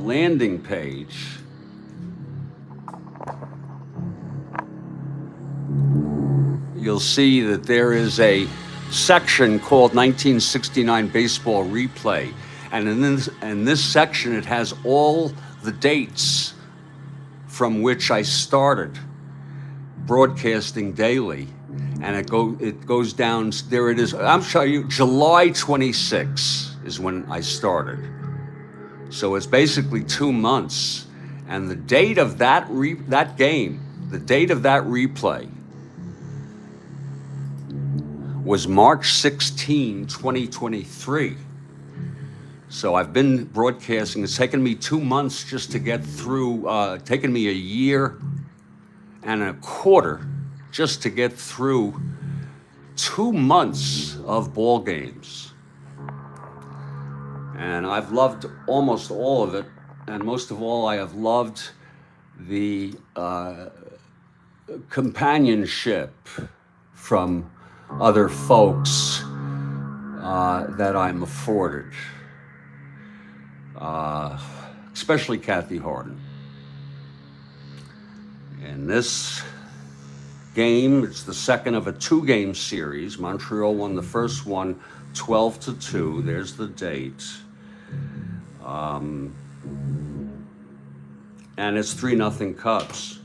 landing page, you'll see that there is a section called 1969 Baseball Replay. And in this section, it has all the dates from which I started broadcasting daily. And it goes down, there it is. I'm showing you, July 26 is when I started. So it's basically 2 months. And the date of that game, the date of that replay, was March 16, 2023. So I've been broadcasting. It's taken me 2 months just to get through, taken me a year and a quarter just to get through 2 months of ball games. And I've loved almost all of it. And most of all, I have loved the companionship from other folks that I'm afforded, especially Kathy Harden. In this game, it's the second of a 2-game series. Montreal won the first one 12-2. There's the date. And it's 3-0 Cubs.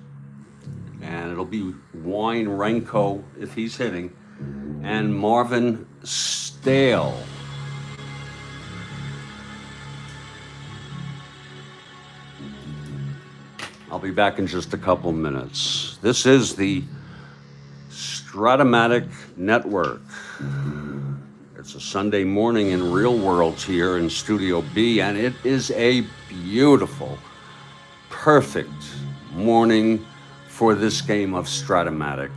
And it'll be Wayne-Renko if he's hitting, and Marvin Stale. I'll be back in just a couple minutes. This is the Strat-O-Matic Network. It's a Sunday morning in Real World here in Studio B, and it is a beautiful, perfect morning for this game of Strat-O-Matic.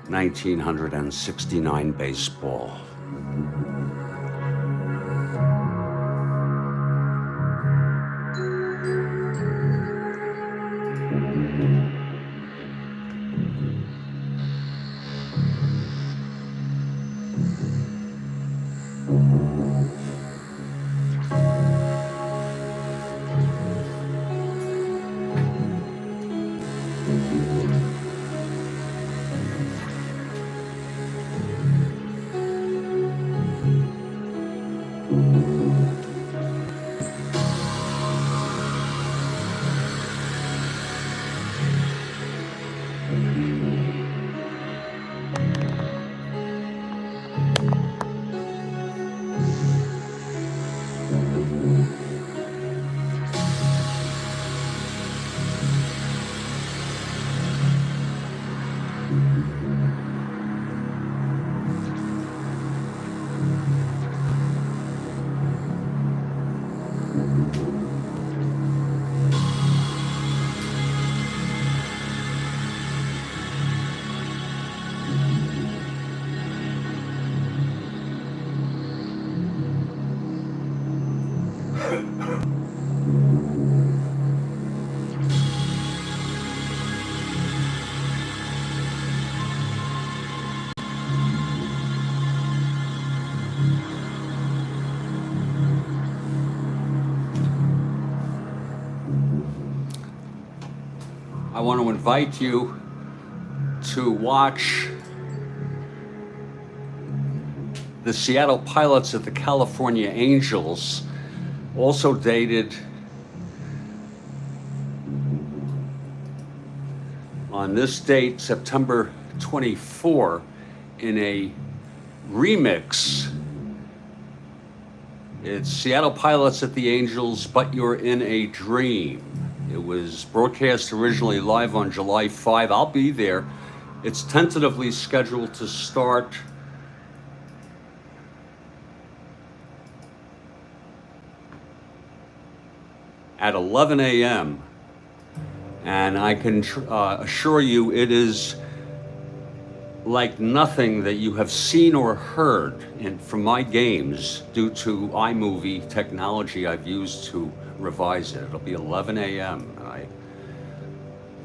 1969 baseball. want to invite you to watch the Seattle Pilots at the California Angels, also dated on this date, September 24, in a remix. It's Seattle Pilots at the Angels, But You're in a Dream. It was broadcast originally live on July 5. I'll be there. It's tentatively scheduled to start at 11 a.m. And I can assure you it is like nothing that you have seen or heard from my games due to iMovie technology I've used to revise it. It'll be 11 a.m. and I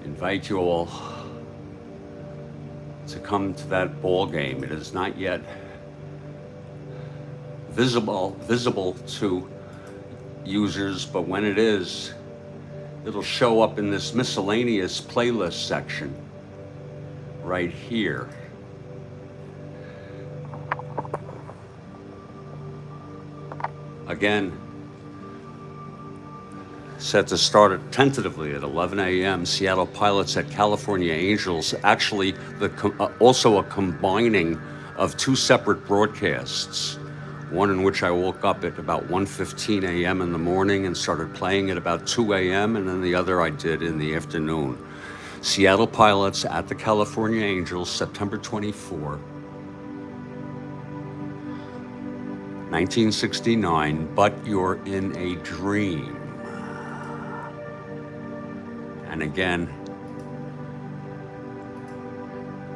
invite you all to come to that ball game. It is not yet visible to users, but when it is, it'll show up in this miscellaneous playlist section right here. Again, set to start tentatively at 11 a.m. Seattle Pilots at California Angels. Actually, also a combining of two separate broadcasts. One in which I woke up at about 1:15 a.m. in the morning and started playing at about 2 a.m. and then the other I did in the afternoon. Seattle Pilots at the California Angels, September 24, 1969, But You're in a Dream. And again,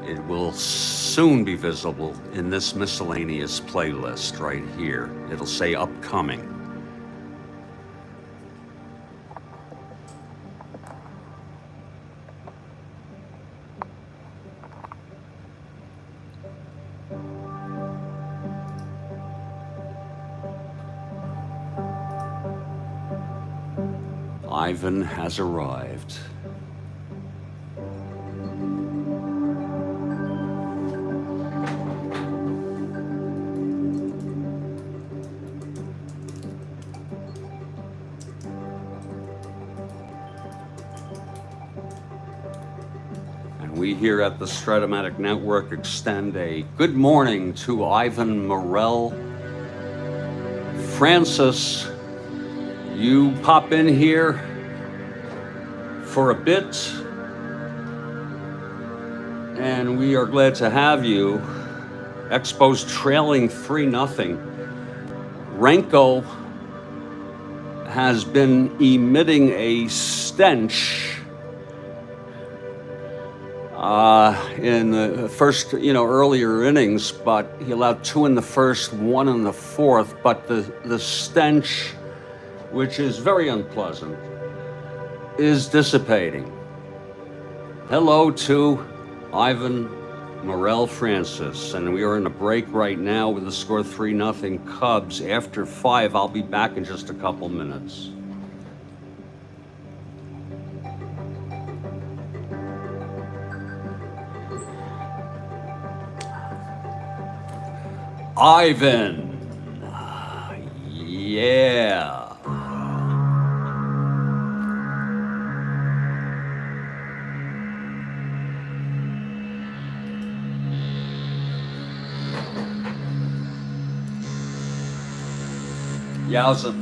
it will soon be visible in this miscellaneous playlist right here. It'll say upcoming. Ivan has arrived. And we here at the Strat-O-Matic Network extend a good morning to Ivan Morel. Francis, you pop in here for a bit, and we are glad to have you. Expos trailing 3-0. Renko has been emitting a stench in the first, earlier innings, but he allowed 2 in the first, 1 in the fourth, but the stench, which is very unpleasant, is dissipating. Hello to Ivan Morel Francis, and we are in a break right now with the score 3-0 Cubs. After 5, I'll be back in just a couple minutes. Ivan, yeah. Yowza.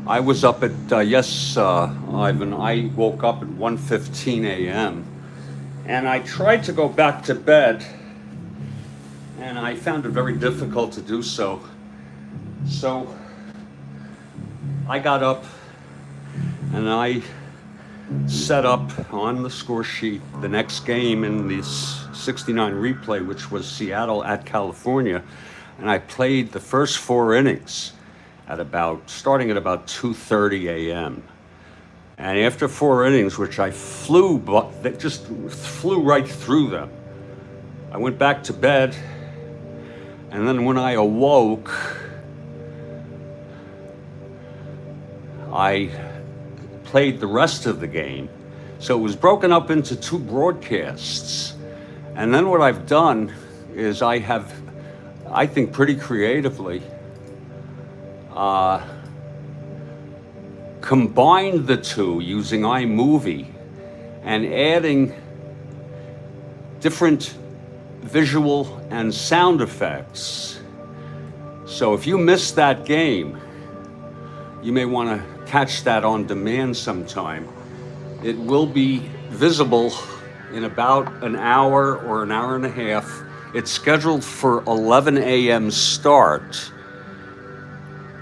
I was up at, Ivan, I woke up at 1:15 a.m. and I tried to go back to bed, and I found it very difficult to do so. So I got up and I set up on the score sheet the next game in this 69 replay, which was Seattle at California, and I played the first 4 innings starting at about 2:30 a.m. And after 4 innings, which I just flew right through them, I went back to bed, and then when I awoke, I played the rest of the game. So it was broken up into 2 broadcasts. And then what I've done is I think pretty creatively, combined the 2 using iMovie and adding different visual and sound effects. So if you missed that game, you may want to catch that on demand sometime. It will be visible in about an hour or an hour and a half. It's scheduled for 11 a.m. start.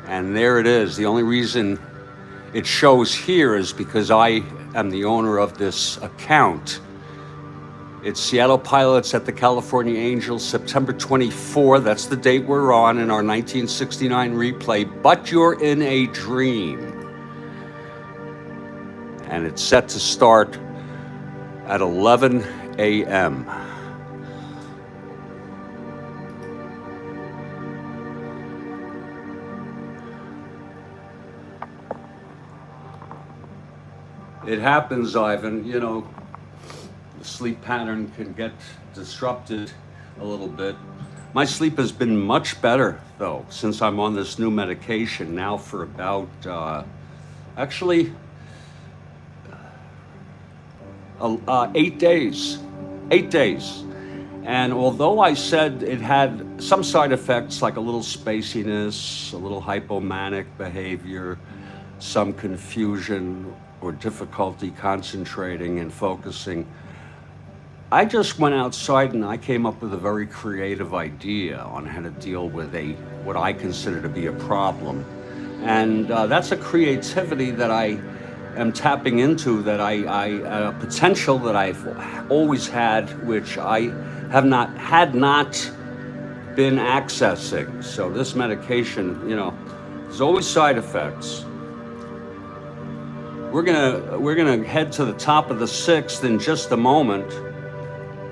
And there it is. The only reason it shows here is because I am the owner of this account. It's Seattle Pilots at the California Angels, September 24. That's the date we're on in our 1969 replay, But You're in a Dream. And it's set to start at 11 a.m. It happens, Ivan, you know, the sleep pattern can get disrupted a little bit. My sleep has been much better, though, since I'm on this new medication now for about, 8 days. 8 days. And although I said it had some side effects like a little spaciness, a little hypomanic behavior, some confusion or difficulty concentrating and focusing, I just went outside and I came up with a very creative idea on how to deal with what I consider to be a problem. And that's a creativity that I am tapping into, that a potential that I've always had, which I had not been accessing. So this medication, you know, there's always side effects. We're gonna head to the top of the 6th in just a moment.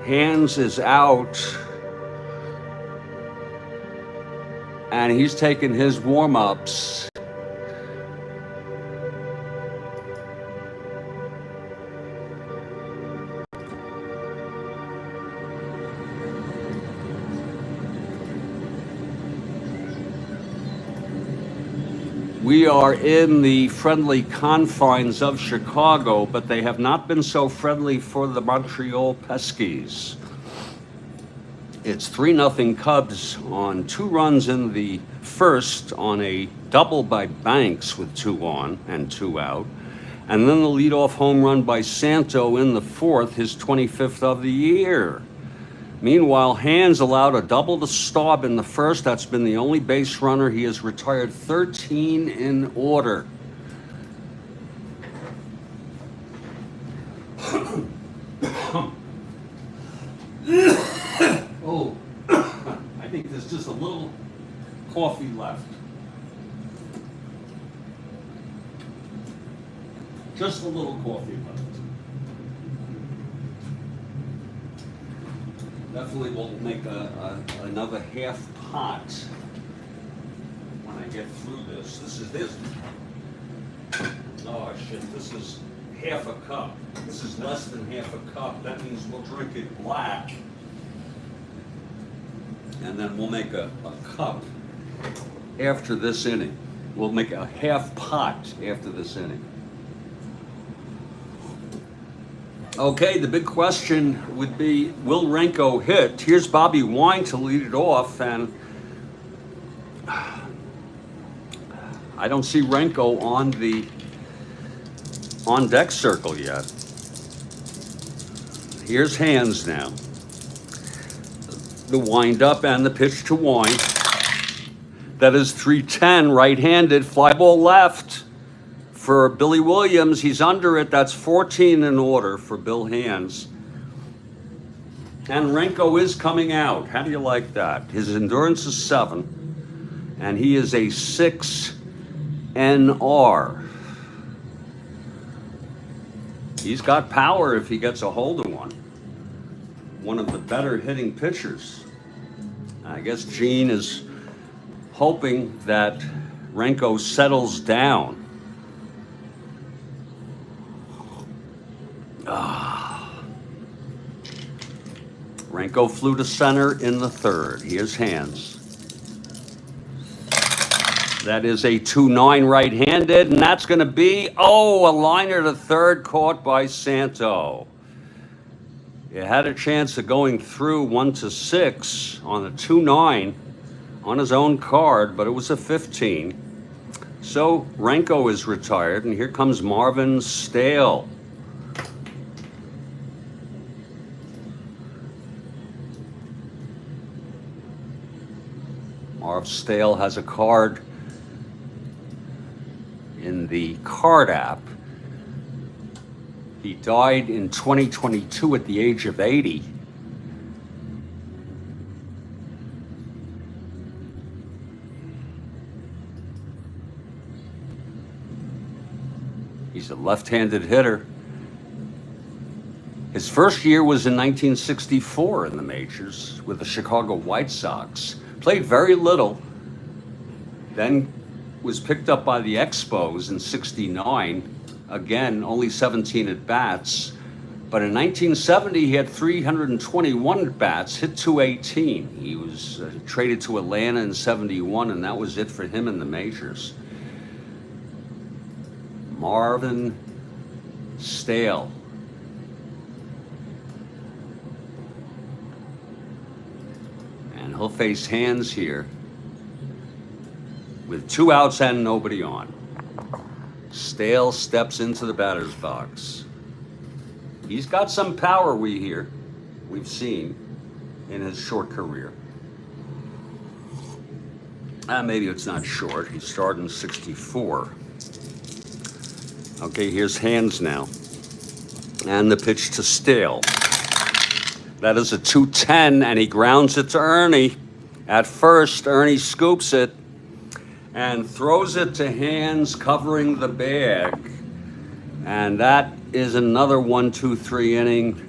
Hans is out, and he's taking his warm-ups. We are in the friendly confines of Chicago, but they have not been so friendly for the Montreal Peskies. It's 3-0 Cubs on 2 runs in the first on a double by Banks with 2 on and 2 out. And then the leadoff home run by Santo in the 4th, his 25th of the year. Meanwhile, Hans allowed a double to Staub in the first. That's been the only base runner. He has retired 13 in order. Oh, I think there's just a little coffee left. Just a little coffee left. Definitely will make another half pot when I get through this. This is this. Oh shit, this is half a cup. This is less than half a cup. That means we'll drink it black. And then we'll make a cup after this inning. We'll make a half pot after this inning. Okay, the big question would be, will Renko hit? Here's Bobby Wine to lead it off, and I I don't see Renko on the on-deck circle yet. Here's hands now. The wind-up and the pitch to wind. That is 310, right-handed, fly ball left for Billy Williams. He's under it. That's 14 in order for Bill Hands. And Renko is coming out. How do you like that? His endurance is 7, and he is a 6 NR. He's got power if he gets a hold of one. One of the better hitting pitchers. I guess Gene is hoping that Renko settles down. Renko flew to center in the 3rd. Here's hands. That is a 2-9 right-handed, and that's going to be, a liner to 3rd caught by Santo. It had a chance of going through 1-6 on a 2-9 on his own card, but it was a 15. So Renko is retired, and here comes Marvin Stale. Marv Stale has a card in the card app. He died in 2022 at the age of 80. He's a left-handed hitter. His first year was in 1964 in the majors with the Chicago White Sox. Played very little, then was picked up by the Expos in 69. Again, only 17 at-bats. But in 1970, he had 321 at-bats, hit 218. He was traded to Atlanta in 71, and that was it for him in the majors. Marvin Stale. And he'll face Hands here with 2 outs and nobody on. Stale steps into the batter's box. He's got some power, we've seen in his short career. Maybe it's not short. He started in 64. Okay, here's Hands now. And the pitch to Stale. That is a 2-10, and he grounds it to Ernie. At first, Ernie scoops it and throws it to Hands, covering the bag. And that is another 1-2-3 inning.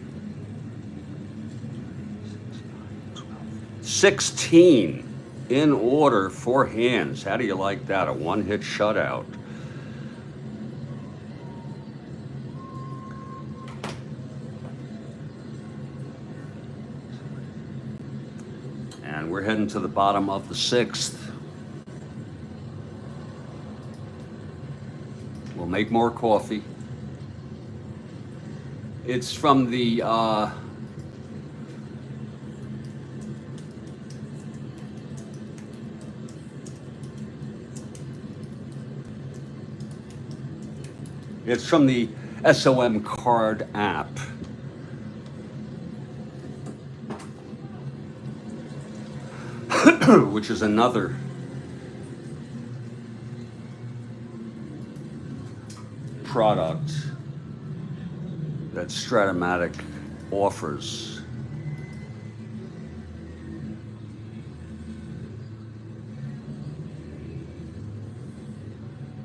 16 in order for Hands. How do you like that? A 1-hit shutout. And we're heading to the bottom of the 6th. We'll make more coffee. It's from the SOM card app. Which is another product that Strat-O-Matic offers.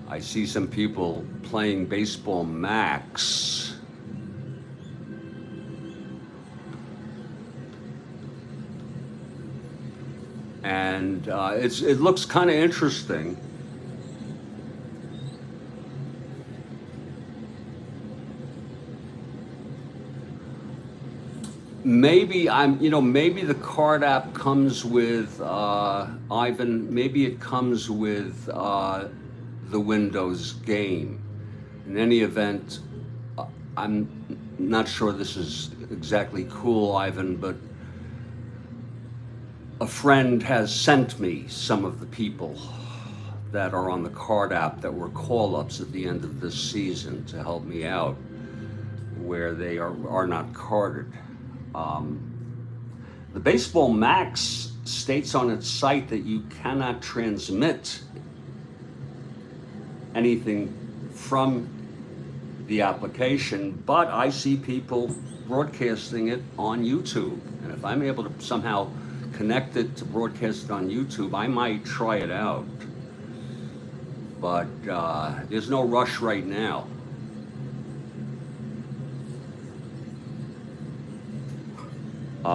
I see some people playing Baseball Max. And it looks kind of interesting. Maybe maybe the card app comes with Ivan. Maybe it comes with the Windows game. In any event, I'm not sure this is exactly cool, Ivan, but a friend has sent me some of the people that are on the card app that were call-ups at the end of this season to help me out, where they are not carded. The Baseball Max states on its site that you cannot transmit anything from the application, but I see people broadcasting it on YouTube. And if I'm able to somehow connect it to broadcast it on YouTube, I might try it out. But there's no rush right now.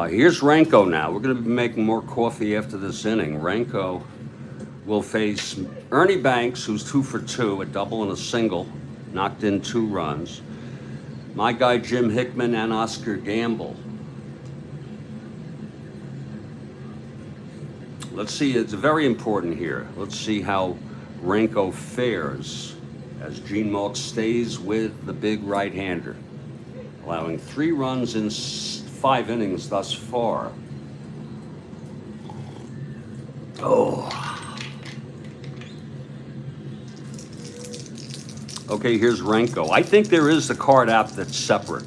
Here's Renko now. We're going to be making more coffee after this inning. Renko will face Ernie Banks, who's 2 for 2, a double and a single, knocked in 2 runs. My guy Jim Hickman and Oscar Gamble. Let's see, it's very important here. Let's see how Renko fares as Gene Malk stays with the big right-hander, allowing 3 runs in 5 innings thus far. Oh. Okay, here's Renko. I think there is the card app that's separate.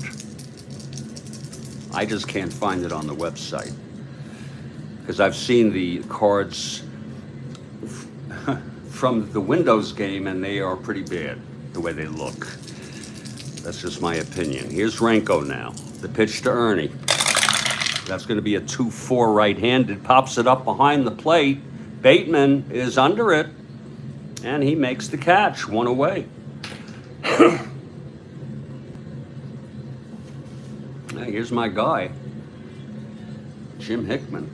I just can't find it on the website, because I've seen the cards from the Windows game, and they are pretty bad, the way they look. That's just my opinion. Here's Renko now. The pitch to Ernie. That's going to be a 2-4 right-handed. Pops it up behind the plate. Bateman is under it, and he makes the catch. 1 away. Now, here's my guy, Jim Hickman.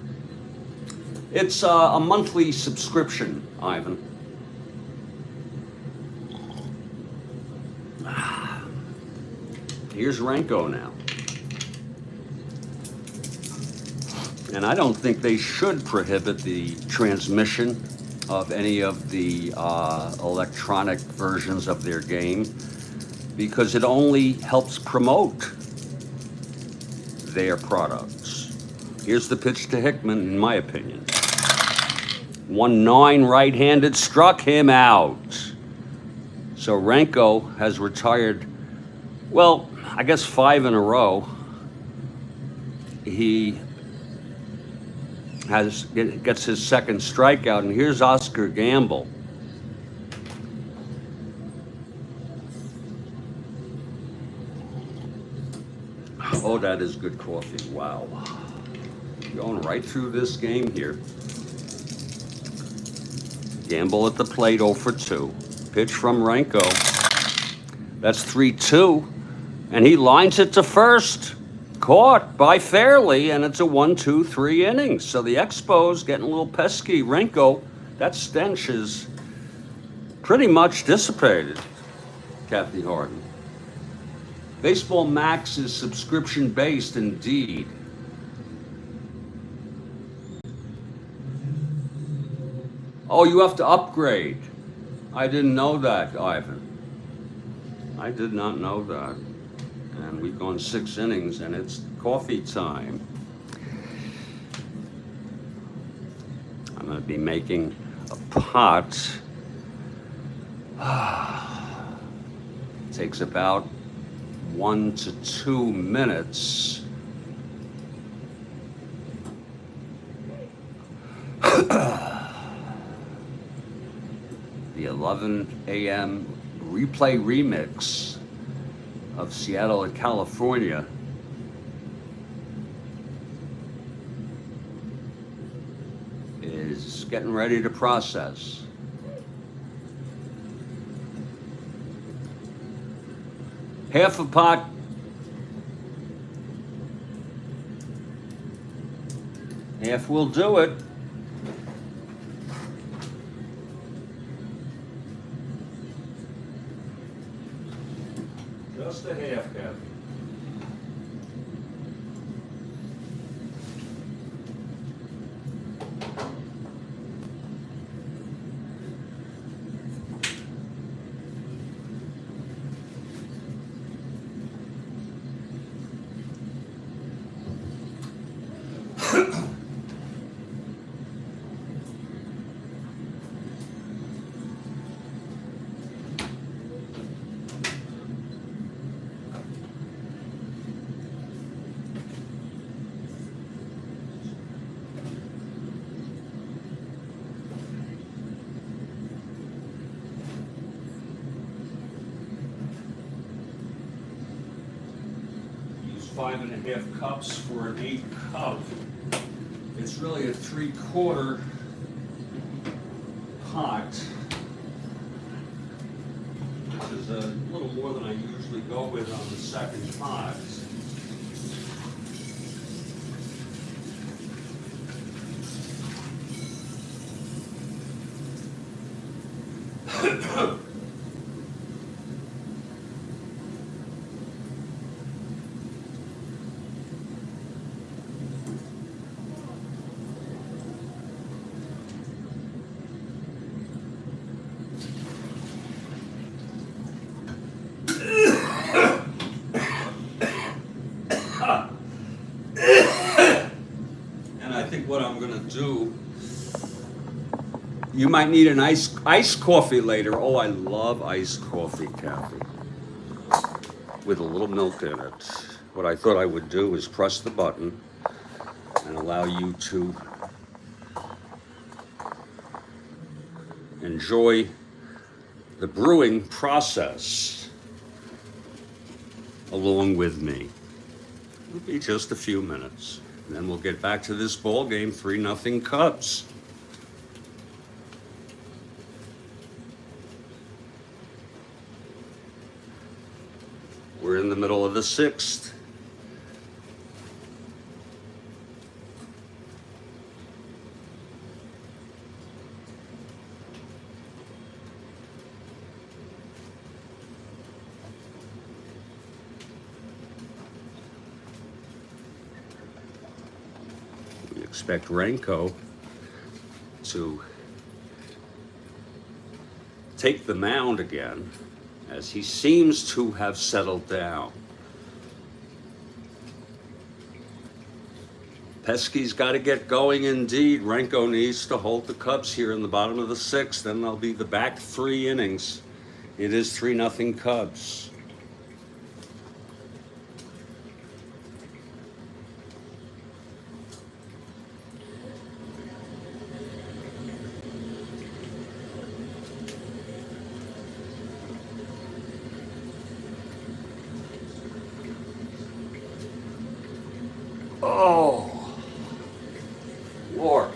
It's a monthly subscription, Ivan. Here's Renko now. And I don't think they should prohibit the transmission of any of the electronic versions of their game, because it only helps promote their products. Here's the pitch to Hickman, in my opinion. 1-9 right-handed, struck him out. So Renko has retired, well, I guess 5 in a row. He gets his second strikeout, and here's Oscar Gamble. Oh, that is good coffee. Wow. Going right through this game here. Gamble at the plate, 0 for 2. Pitch from Renko. That's 3-2. And he lines it to first. Caught by Fairley, and it's a 1-2-3 innings. So the Expos getting a little pesky. Renko, that stench is pretty much dissipated, Kathy Harden. Baseball Max is subscription-based indeed. Oh, you have to upgrade. I didn't know that, Ivan. I did not know that. And we've gone 6 innings, and it's coffee time. I'm going to be making a pot. It takes about 1 to 2 minutes. The 11 a.m. replay remix of Seattle and California is getting ready to process. Half a pot. Half will do it. Just a half, Kathy. 5.5 cups for an 8 cup. It's really a 3/4 pot, which is a little more than I usually go with on the second pot. And I think what I'm going to do, you might need an iced coffee later. Oh, I love iced coffee, Kathy, with a little milk in it. What I thought I would do is press the button and allow you to enjoy the brewing process along with me. It'll be just a few minutes, and then we'll get back to this ball game, 3-0 Cubs. We're in the middle of the 6th. We expect Renko to take the mound again, as he seems to have settled down. Pesky's got to get going indeed. Renko needs to hold the Cubs here in the bottom of the 6th, then they'll be the back 3 innings. It is 3-0 Cubs. Oh, Lord.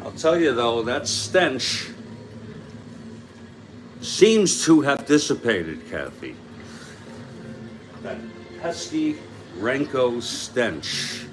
I'll tell you though, that stench seems to have dissipated, Kathy. That pesky Renko stench.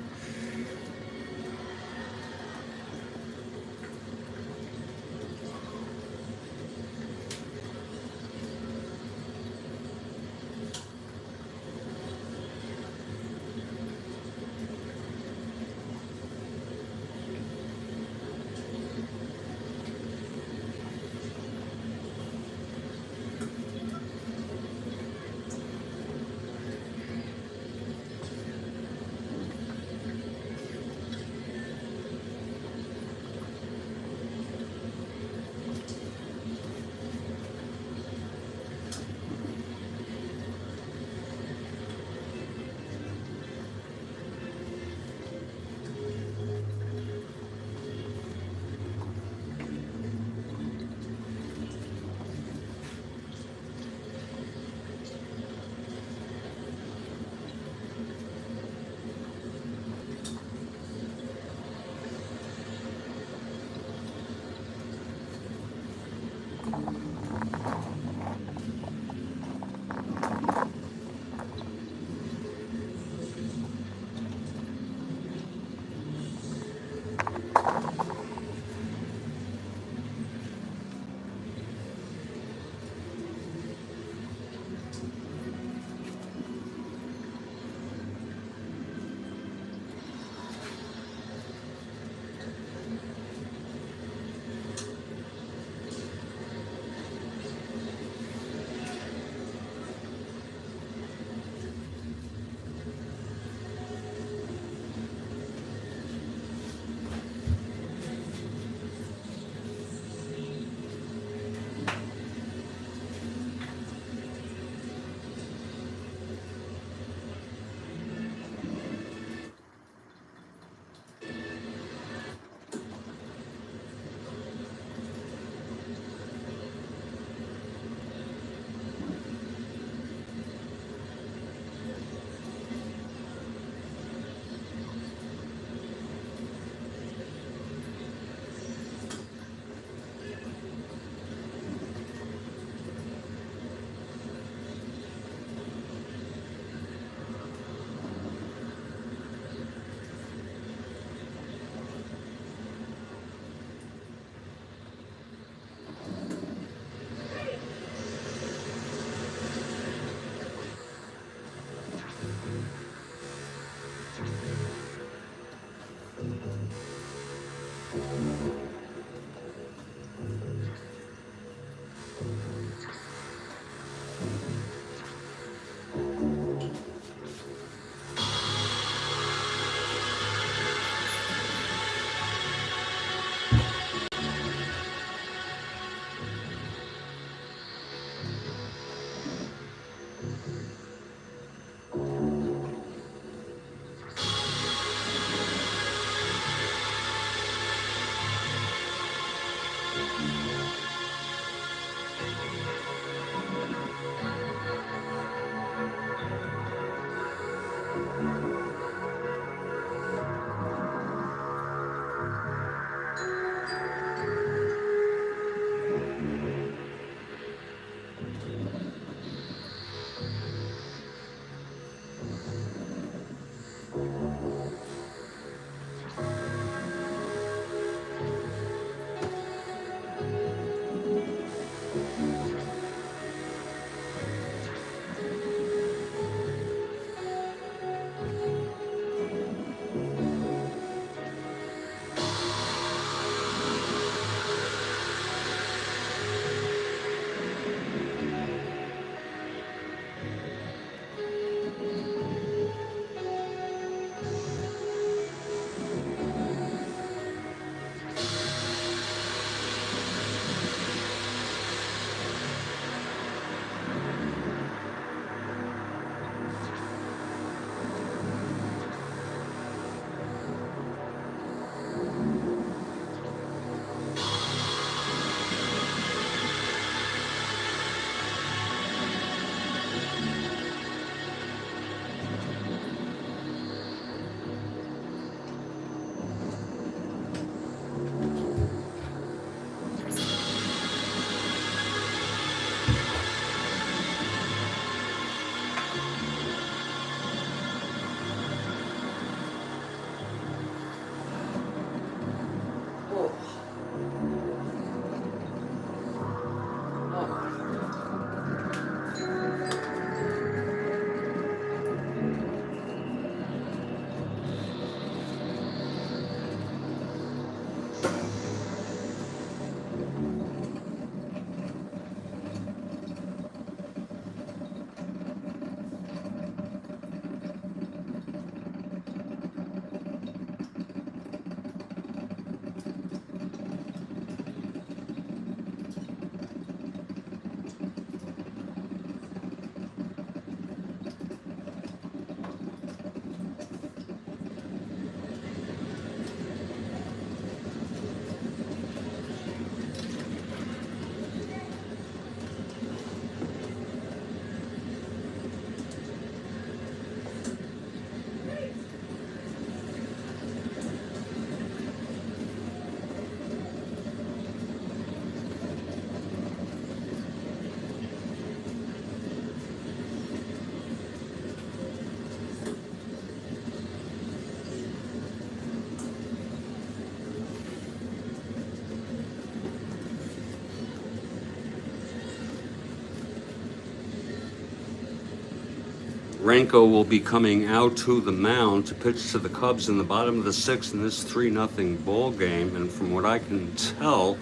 Renko will be coming out to the mound to pitch to the Cubs in the bottom of the sixth in this 3-0 ball game. And from what I can tell,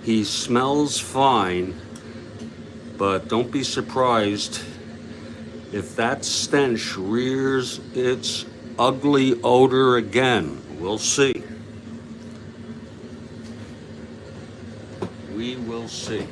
he smells fine, but don't be surprised if that stench rears its ugly odor again. We'll see. We will see.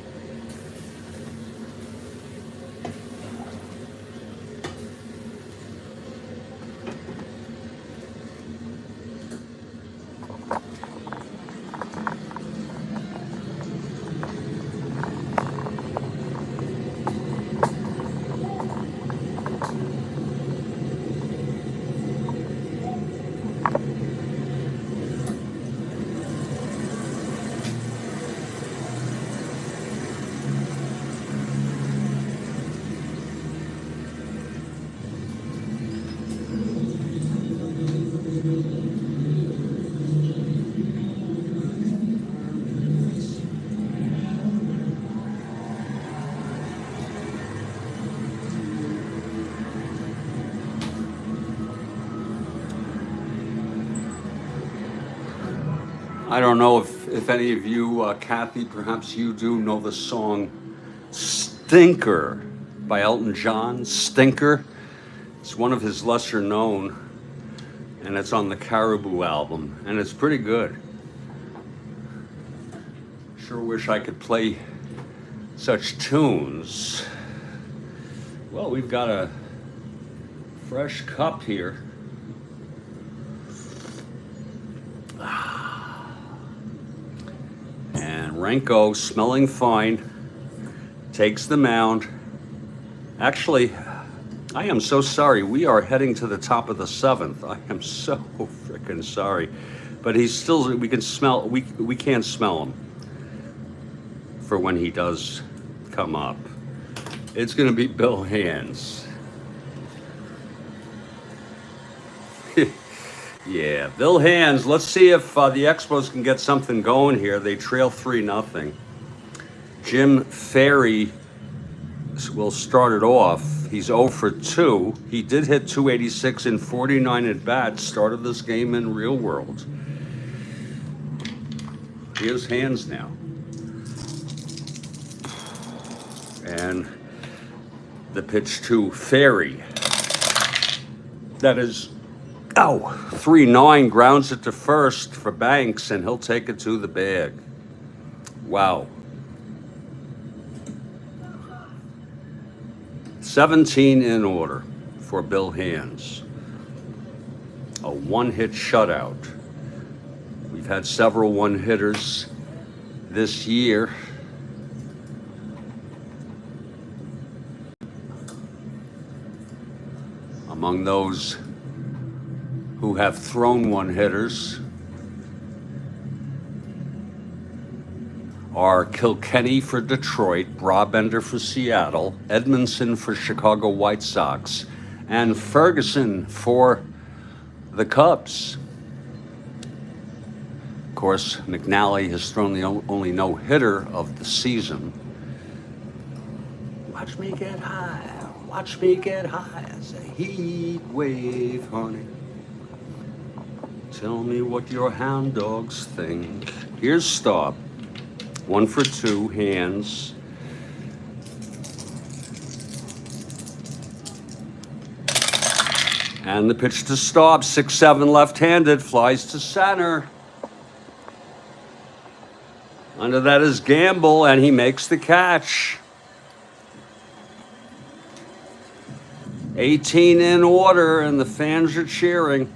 I don't know if any of you, Kathy, perhaps you do know the song Stinker by Elton John. Stinker. It's one of his lesser known, and it's on the Caribou album, and it's pretty good. Sure wish I could play such tunes. Well, we've got a fresh cup here. Renko, smelling fine, takes the mound. Actually, I am so sorry. We are heading to the top of the seventh. I am so freaking sorry. But he's still, we can smell, we can't smell him for when he does come up. It's going to be Bill Hands. Yeah, Bill Hands. Let's see if the Expos can get something going here. They trail 3-0. Jim Ferry will start it off. He's 0 for 2. He did hit 286 in 49 at bats. Started this game in real world. Here's Hands now. And the pitch to Ferry. That is 3-9, grounds it to first for Banks, and he'll take it to the bag. Wow. 17 in order for Bill Hands. A one-hit shutout. We've had several one-hitters this year. Among those who have thrown one-hitters are Kilkenny for Detroit, Brabender for Seattle, Edmondson for Chicago White Sox, and Ferguson for the Cubs. Of course, McNally has thrown the only no-hitter of the season. Watch me get high, watch me get high as a heat wave, honey. Tell me what your hound dogs think. Here's Staub. 1 for 2, Hands. And the pitch to Staub, 6-7 left-handed, flies to center. Under that is Gamble, and he makes the catch. 18 in order, and the fans are cheering.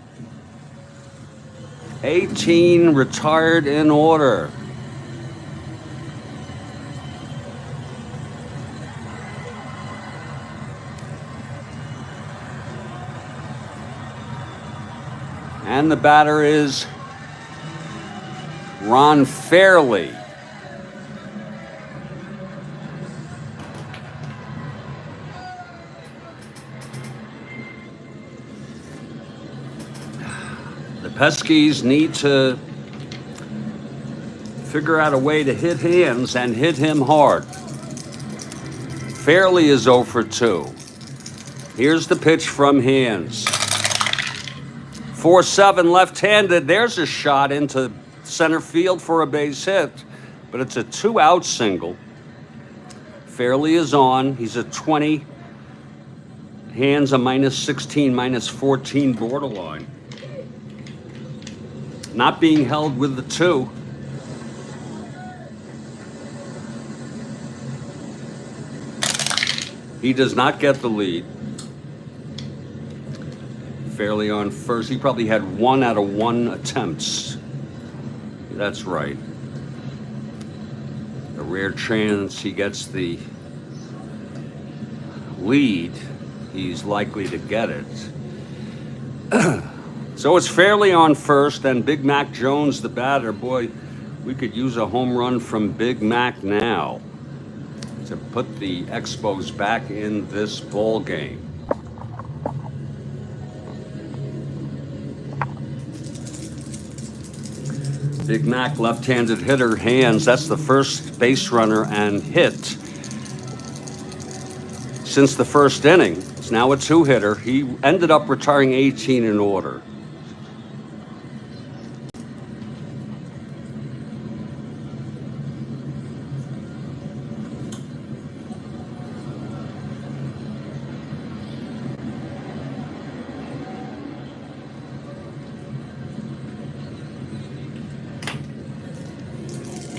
18 retired in order. And the batter is Ron Fairley. The Peskies need to figure out a way to hit Hands and hit him hard. Fairley is 0 for 2. Here's the pitch from Hands. 4-7 left-handed. There's a shot into center field for a base hit, but it's a 2-out single. Fairley is on. He's a 20. Hands a -16, -14 borderline. Not being held with the 2. He does not get the lead. Fairly on first. He probably had 1 out of 1 attempts. That's right. A rare chance he gets the lead. He's likely to get it. So it's Fairly on first, and Big Mac Jones, the batter. Boy, we could use a home run from Big Mac now to put the Expos back in this ball game. Big Mac, left-handed hitter. Hands, that's the first base runner and hit since the first inning. It's now a 2-hitter. He ended up retiring 18 in order.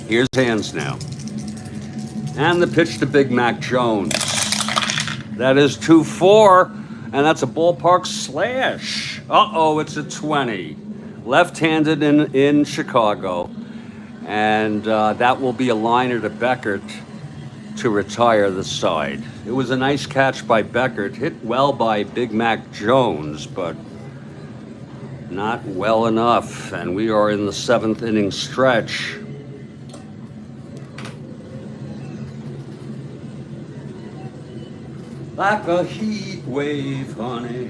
Here's Hands now. And the pitch to Big Mac Jones. That is 2-4, and that's a ballpark slash. Uh-oh, it's a 20. Left-handed in Chicago. And that will be a liner to Beckert to retire the side. It was a nice catch by Beckert. Hit well by Big Mac Jones, but not well enough. And we are in the 7th inning stretch. Like a heat wave, honey.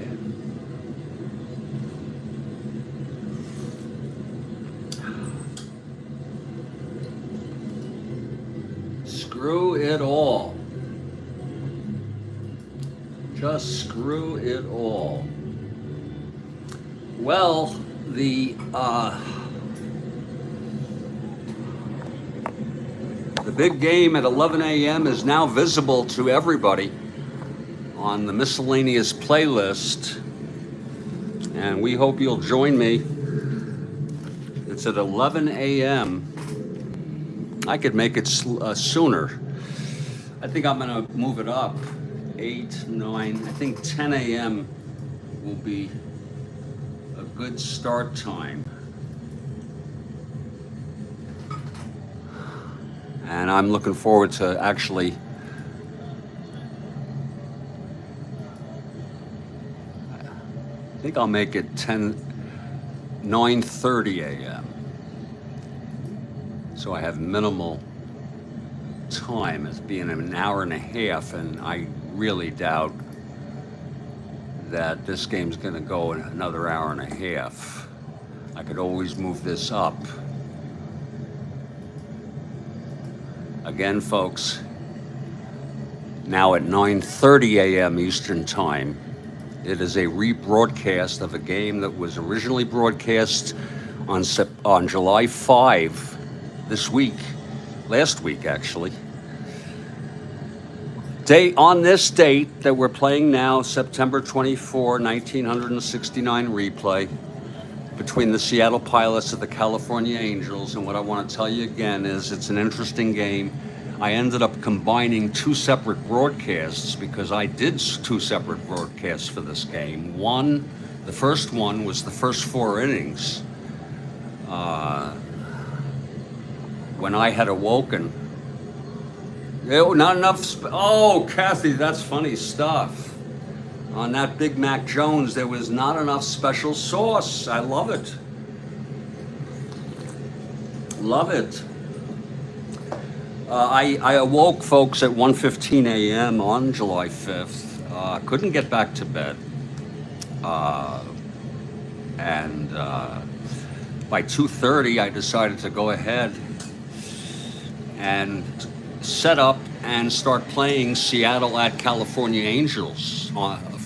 Screw it all. Just screw it all. Well, the big game at 11 a.m. is now visible to everybody on the miscellaneous playlist, and we hope you'll join me. It's at 11 a.m. I could make it sooner. I think I'm gonna move it up. 8, 9, I think 10 a.m. will be a good start time. And I'm looking forward to actually I think I'll make it 9:30 a.m. So I have minimal time as being an hour and a half, and I really doubt that this game's going to go in another hour and a half. I could always move this up. Again, folks, now at 9:30 a.m. Eastern Time, it is a rebroadcast of a game that was originally broadcast on July 5 last week actually. On this date that we're playing now, September 24, 1969 replay between the Seattle Pilots and the California Angels. And what I want to tell you again is it's an interesting game. I ended up combining 2 separate broadcasts because I did 2 separate broadcasts for this game. The first one was the first 4 innings. When I had awoken, not enough. Oh, Kathy, that's funny stuff. On that Big Mac Jones, there was not enough special sauce. I love it. Love it. I awoke, folks, at 1:15 a.m. on July 5th. Couldn't get back to bed. And by 2:30, I decided to go ahead and set up and start playing Seattle at California Angels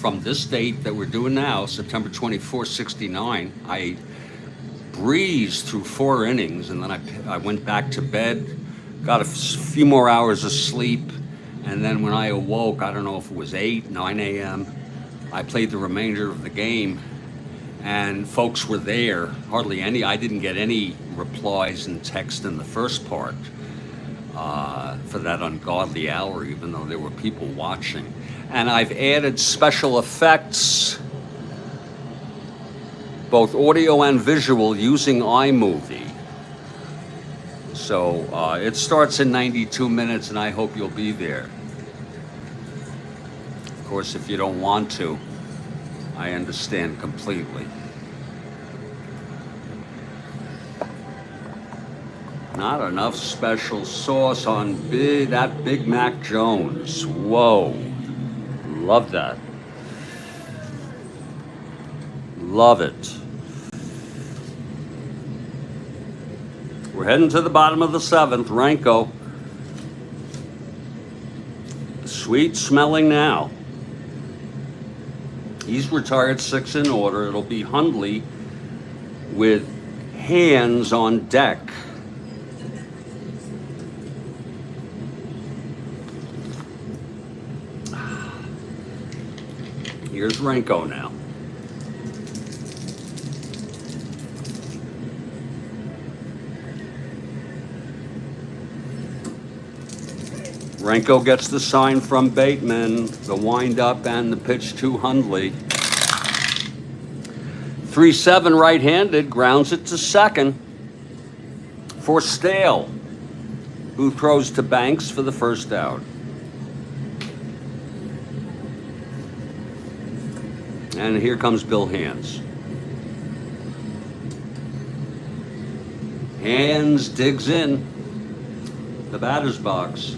from this date that we're doing now, September 24, 69, I breezed through 4 innings, and then I went back to bed, got a few more hours of sleep, and then when I awoke, I don't know if it was 8, 9 a.m., I played the remainder of the game, and folks were there, hardly any. I didn't get any replies and text in the first part for that ungodly hour, even though there were people watching. And I've added special effects, both audio and visual, using iMovie. So it starts in 92 minutes, and I hope you'll be there. Of course, if you don't want to, I understand completely. Not enough special sauce on that Big Mac Jones. Whoa. Love that. Love it. We're heading to the bottom of the 7th. Ranko. Sweet smelling now. He's retired 6 in order. It'll be Hundley with hands on deck. Here's Ranko now. Ranko gets the sign from Bateman, the wind-up and the pitch to Hundley. 3-7 right-handed, grounds it to second for Stale, who throws to Banks for the first out. And here comes Bill Hands. Hands digs in the batter's box.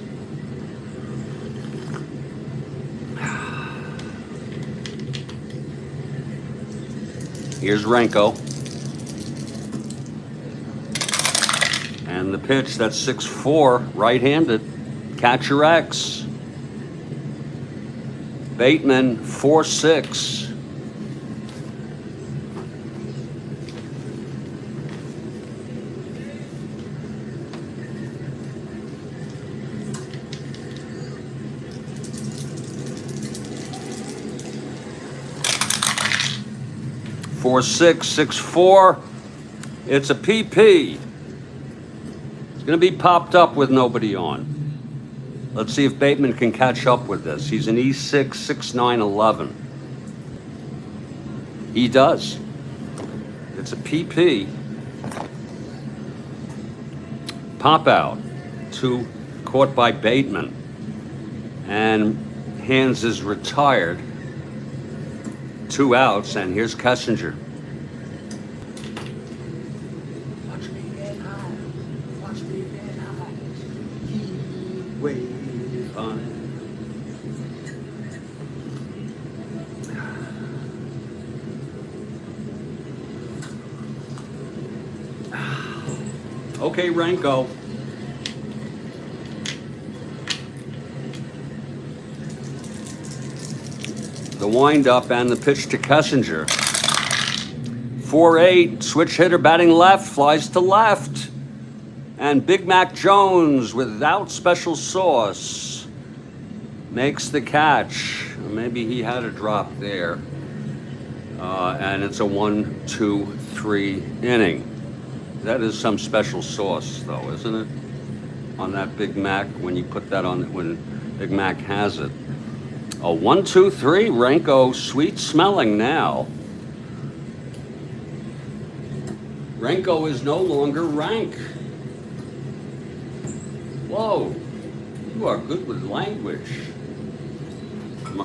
Here's Ranko. And the pitch, that's 6-4, right-handed. Catcher X. Bateman, 4-6. Four, 6, 6-4. It's a PP. It's going to be popped up with nobody on. Let's see if Bateman can catch up with this. He's an E6, 6'9", 11. He does. It's a PP. Pop out. 2 caught by Bateman. And Hands is retired. 2 outs, and here's Kessinger. Watch me get high. Watch me get high. Keep waiting on it. Okay, Ranko. The wind-up and the pitch to Kessinger. 4-8, switch hitter batting left, flies to left. And Big Mac Jones, without special sauce, makes the catch. Maybe he had a drop there. And it's a 1-2-3 inning. That is some special sauce, though, isn't it? On that Big Mac, when you put that on, when Big Mac has it. A 1-2-3, Ranko sweet smelling now. Ranko is no longer rank. Whoa, you are good with language,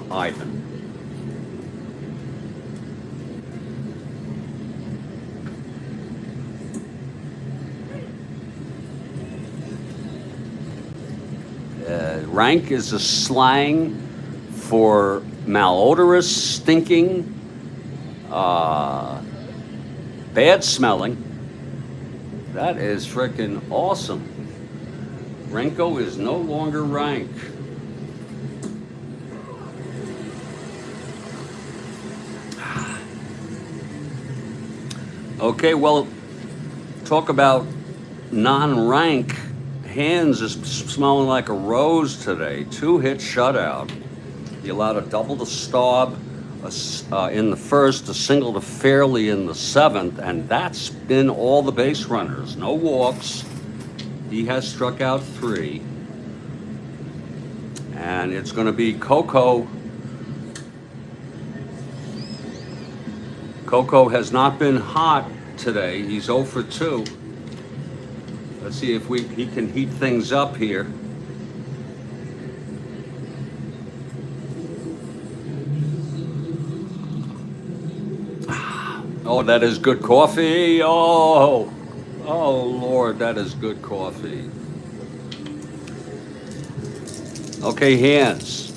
Ivan. Rank is a slang for malodorous, stinking, bad smelling. That is freaking awesome. Ranko is no longer rank. Okay, well, talk about non-rank. Hands is smelling like a rose today. 2-hit shutout. He allowed a double to Staub in the first, a single to Fairley in the seventh, and that's been all the base runners. No walks. He has struck out 3. And it's going to be Coco. Coco has not been hot today. He's 0 for 2. Let's see if he can heat things up here. Oh, that is good coffee. Oh, Lord, that is good coffee. Okay, hands.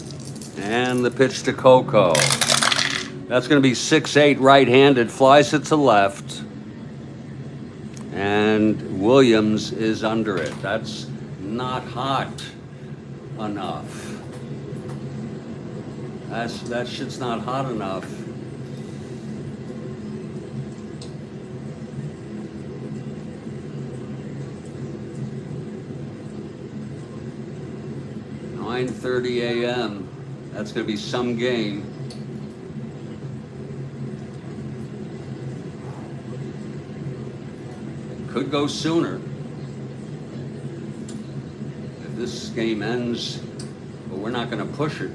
And the pitch to Coco. That's going to be 6-8 right-handed, flies it to left. And Williams is under it. That's not hot enough. That shit's not hot enough. .30 a.m. That's going to be some game. Could go sooner if this game ends, but we're not going to push it.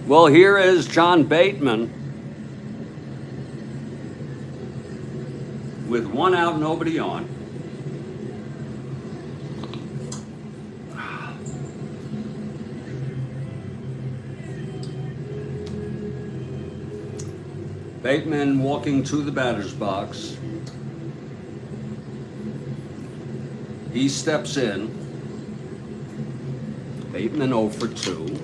Well, here is John Bateman with 1 out, nobody on. Bateman walking to the batter's box. He steps in. Bateman 0 for 2.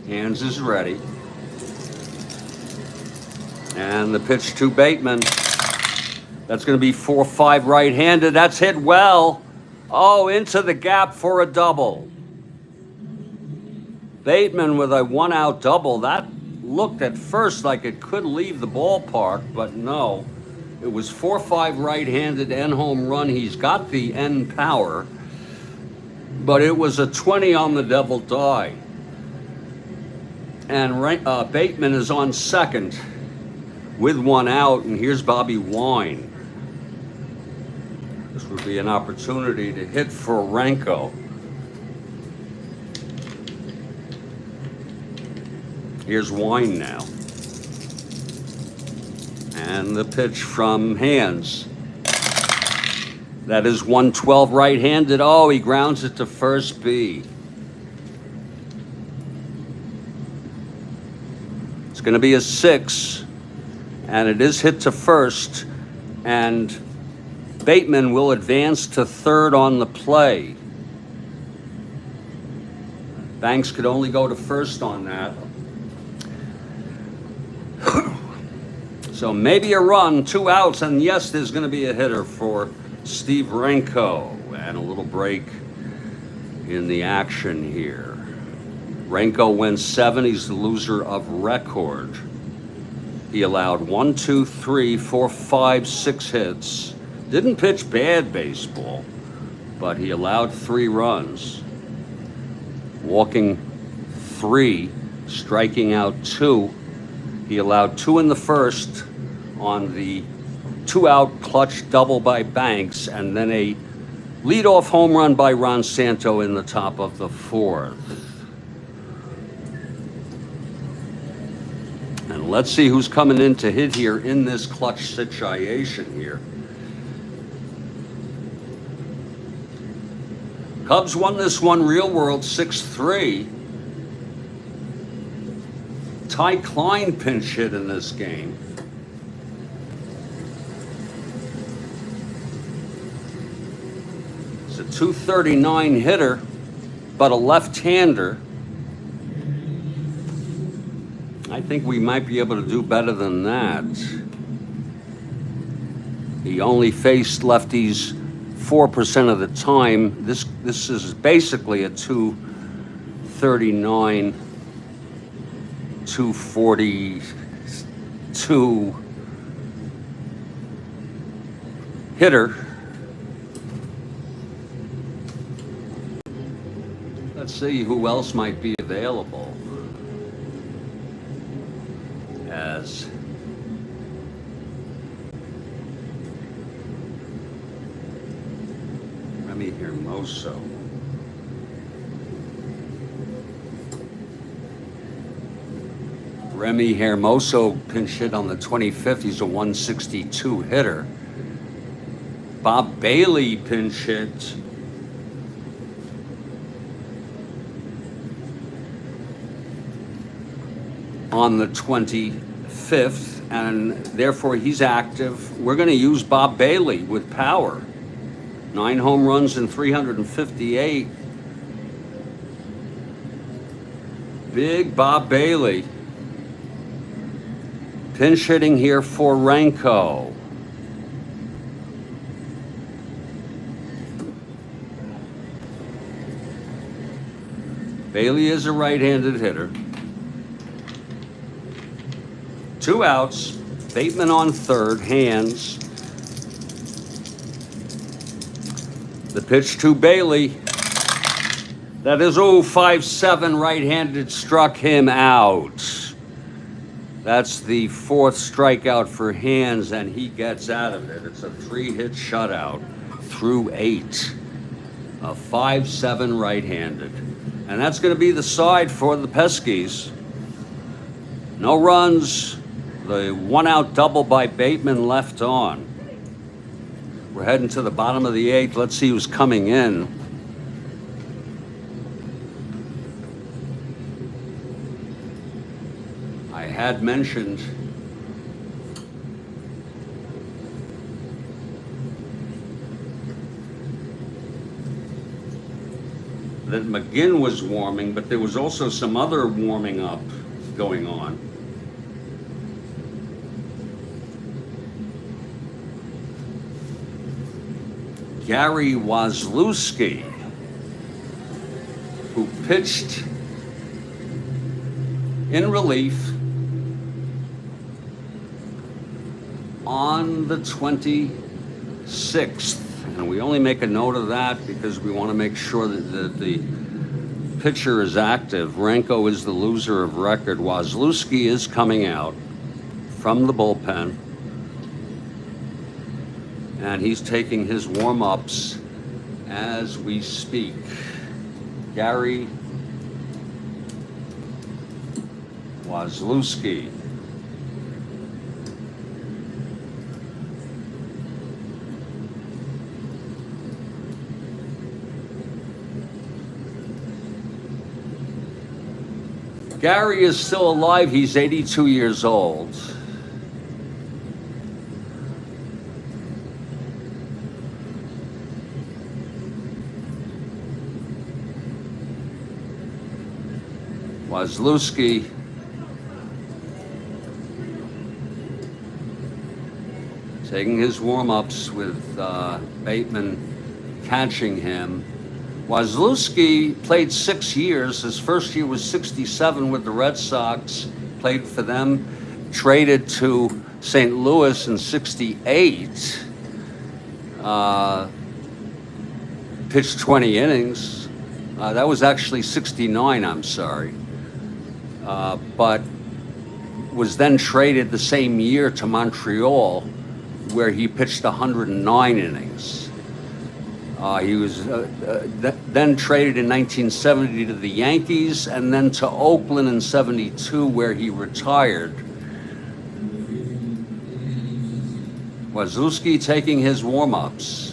Hands is ready. And the pitch to Bateman. That's going to be 4-5 right-handed. That's hit well. Oh, into the gap for a double. Bateman with a 1-out double. That looked at first like it could leave the ballpark, but no. It was 4-5 right-handed end home run. He's got the end power, but it was a 20 on the devil die. And Bateman is on second with 1 out, and here's Bobby Wine. This would be an opportunity to hit for Renko. Here's Wine now. And the pitch from Hands. That is 112 right-handed. Oh, he grounds it to first B. It's going to be a 6, and it is hit to first, and Bateman will advance to third on the play. Banks could only go to first on that. So maybe a run, 2 outs, and yes, there's going to be a hitter for Steve Renko. And a little break in the action here. Renko wins 7. He's the loser of record. He allowed 1, 2, 3, 4, 5, 6 hits. Didn't pitch bad baseball, but he allowed 3 runs. Walking 3, striking out 2. He allowed 2 in the first on the 2-out clutch double by Banks, and then a leadoff home run by Ron Santo in the top of the 4th. And let's see who's coming in to hit here in this clutch situation here. Cubs won this one real world 6-3. Ty Klein pinch hit in this game. It's a .239 hitter, but a left-hander. I think we might be able to do better than that. He only faced lefties 4% of the time. This is basically a .239, 242 hitter. Let's see who else might be available. As Remy Hermoso. Remy Hermoso pinch hit on the 25th. He's a 162 hitter. Bob Bailey pinch hit on the 25th, and therefore he's active. We're going to use Bob Bailey with power. 9 home runs and 358. Big Bob Bailey. Pinch hitting here for Renko. Bailey is a right-handed hitter. 2 outs. Bateman on third. Hands. The pitch to Bailey. That is 5-7 right-handed, struck him out. That's the 4th strikeout for Hands, and he gets out of it. It's a 3-hit shutout through 8. A 5-7 right-handed. And that's going to be the side for the Peskies. No runs. The 1-out double by Bateman left on. We're heading to the bottom of the 8th. Let's see who's coming in. I had mentioned that McGinn was warming, but there was also some other warming up going on. Gary Wazlewski, who pitched in relief on the 26th. And we only make a note of that because we want to make sure that the pitcher is active. Renko is the loser of record. Wazlewski is coming out from the bullpen. And he's taking his warm-ups as we speak. Gary Wazlewski. Gary is still alive. He's 82 years old. Wazlewski taking his warm-ups with Bateman catching him. Wazlewski played 6 years. His first year was 67 with the Red Sox, played for them, traded to St. Louis in 68, pitched 20 innings. That was actually 69, I'm sorry. But was then traded the same year to Montreal, where he pitched 109 innings. He was then traded in 1970 to the Yankees, and then to Oakland in 72, where he retired. Wazlewski taking his warm-ups.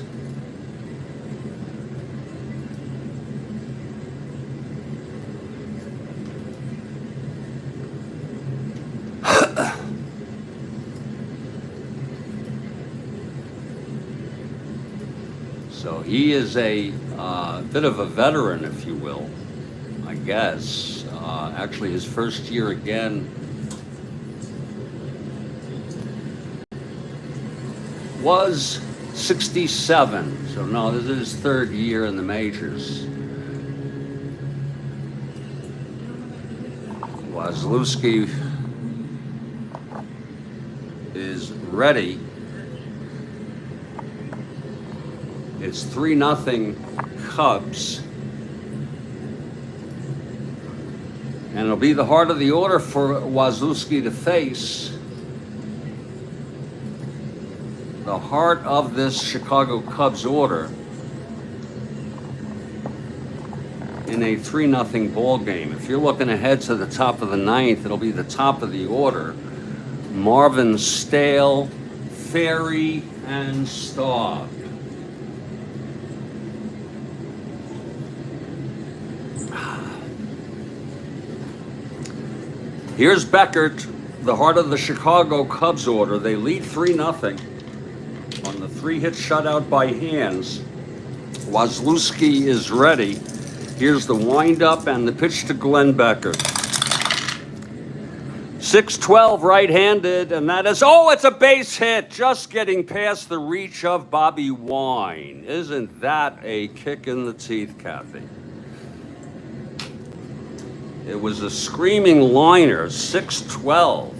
So he is a bit of a veteran, if you will, I guess. Actually, his first year again was 67. So no, this is his 3rd year in the majors. Wazlewski is ready. It's 3-0 Cubs. And it'll be the heart of the order for Wazlewski to face. The heart of this Chicago Cubs order in a 3-0 ball game. If you're looking ahead to the top of the ninth, it'll be the top of the order. Marvin, Stale, Ferry, and Staub. Here's Beckert, the heart of the Chicago Cubs order. They lead 3-0 on the 3-hit shutout by Hands. Wazlewski is ready. Here's the windup and the pitch to Glenn Beckert. 6-12 right-handed, and that is, oh, it's a base hit, just getting past the reach of Bobby Wine. Isn't that a kick in the teeth, Kathy? It was a screaming liner, 6-12.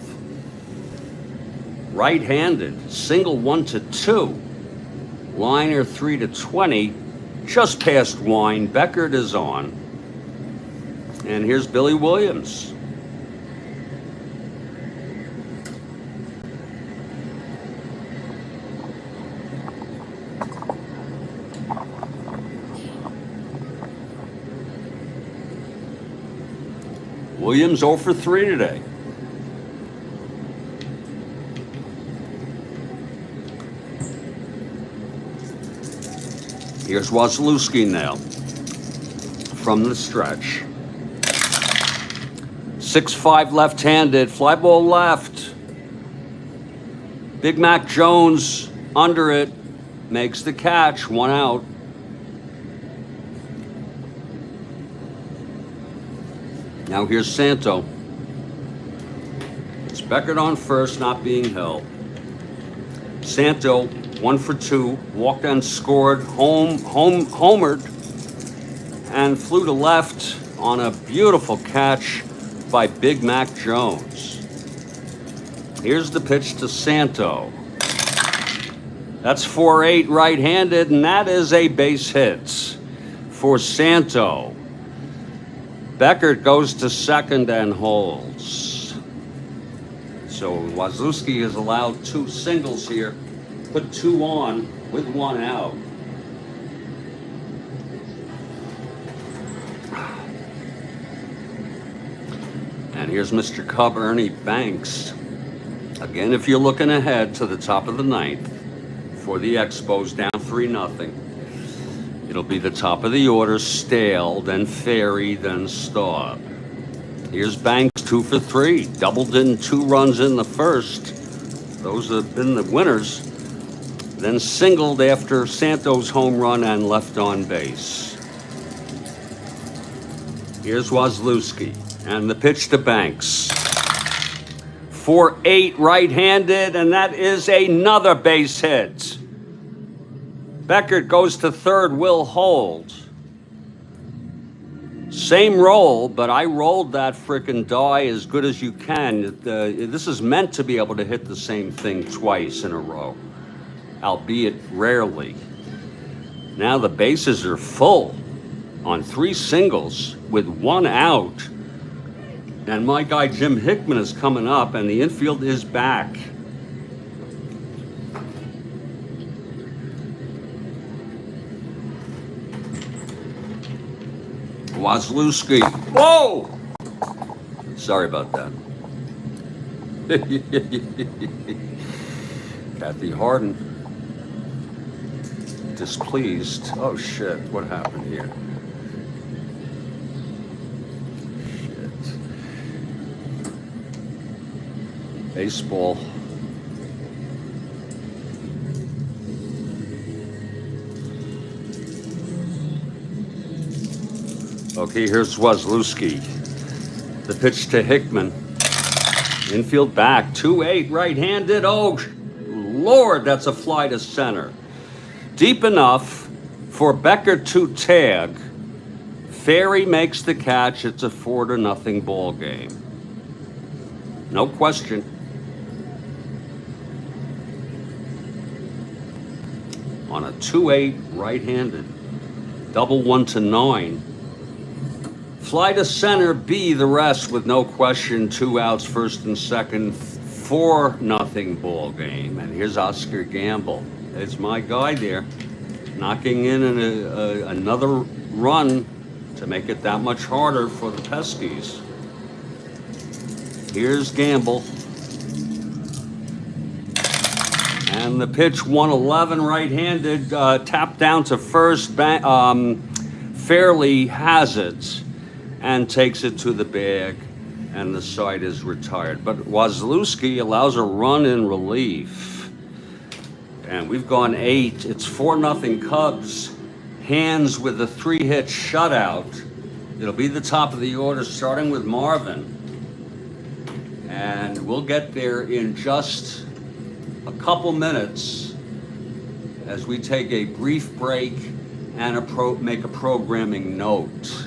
Right-handed, single 1-2. Liner 3-20, just past Wine. Beckert is on. And here's Billy Williams. Williams 0 for 3 today. Here's Wazlewski now from the stretch. 6-5 left-handed, fly ball left. Big Mac Jones under it, makes the catch, 1 out. Now here's Santo. It's Beckert on first, not being held. Santo, 1 for 2, walked and scored, homered, and flew to left on a beautiful catch by Big Mac Jones. Here's the pitch to Santo. That's 4-8 right-handed, and that is a base hit for Santo. Beckert goes to second and holds. So Wazlewski is allowed 2 singles here. Put 2 on with 1 out. And here's Mr. Cub Ernie Banks. Again, if you're looking ahead to the top of the ninth for the Expos, down 3-0. It'll be the top of the order, Stale, then Ferry, then Staub. Here's Banks, 2 for 3. Doubled in 2 runs in the first. Those have been the winners. Then singled after Santo's home run and left on base. Here's Wazlewski and the pitch to Banks. 4-8 right-handed, and that is another base hit. Beckert goes to third, will hold. Same roll, but I rolled that frickin' die as good as you can. This is meant to be able to hit the same thing twice in a row, albeit rarely. Now the bases are full on 3 singles with 1 out. And my guy Jim Hickman is coming up, and the infield is back. Wazlewski. Whoa! Sorry about that. Kathy Harden. Displeased. Oh shit, what happened here? Shit. Baseball. Okay, here's Wazlewski. The pitch to Hickman. Infield back, 2-8 right-handed. Oh, Lord, that's a fly to center. Deep enough for Beckert to tag. Ferry makes the catch. It's a 4-0 ball game. No question. on a 2-8 right-handed. Double 1 to 9. Fly to center, B the rest with no question. 2 outs, first and second. 4-0 ball game. And here's Oscar Gamble. It's my guy there, knocking in another run to make it that much harder for the Peskies. Here's Gamble. And the pitch, 111 right-handed, tapped down to first. Fairly has it and takes it to the bag, and the side is retired. But Wazlewski allows a run in relief. And we've gone 8. It's 4-0 Cubs. Hands with a 3-hit shutout. It'll be the top of the order, starting with Marvin. And we'll get there in just a couple minutes as we take a brief break and make a programming note.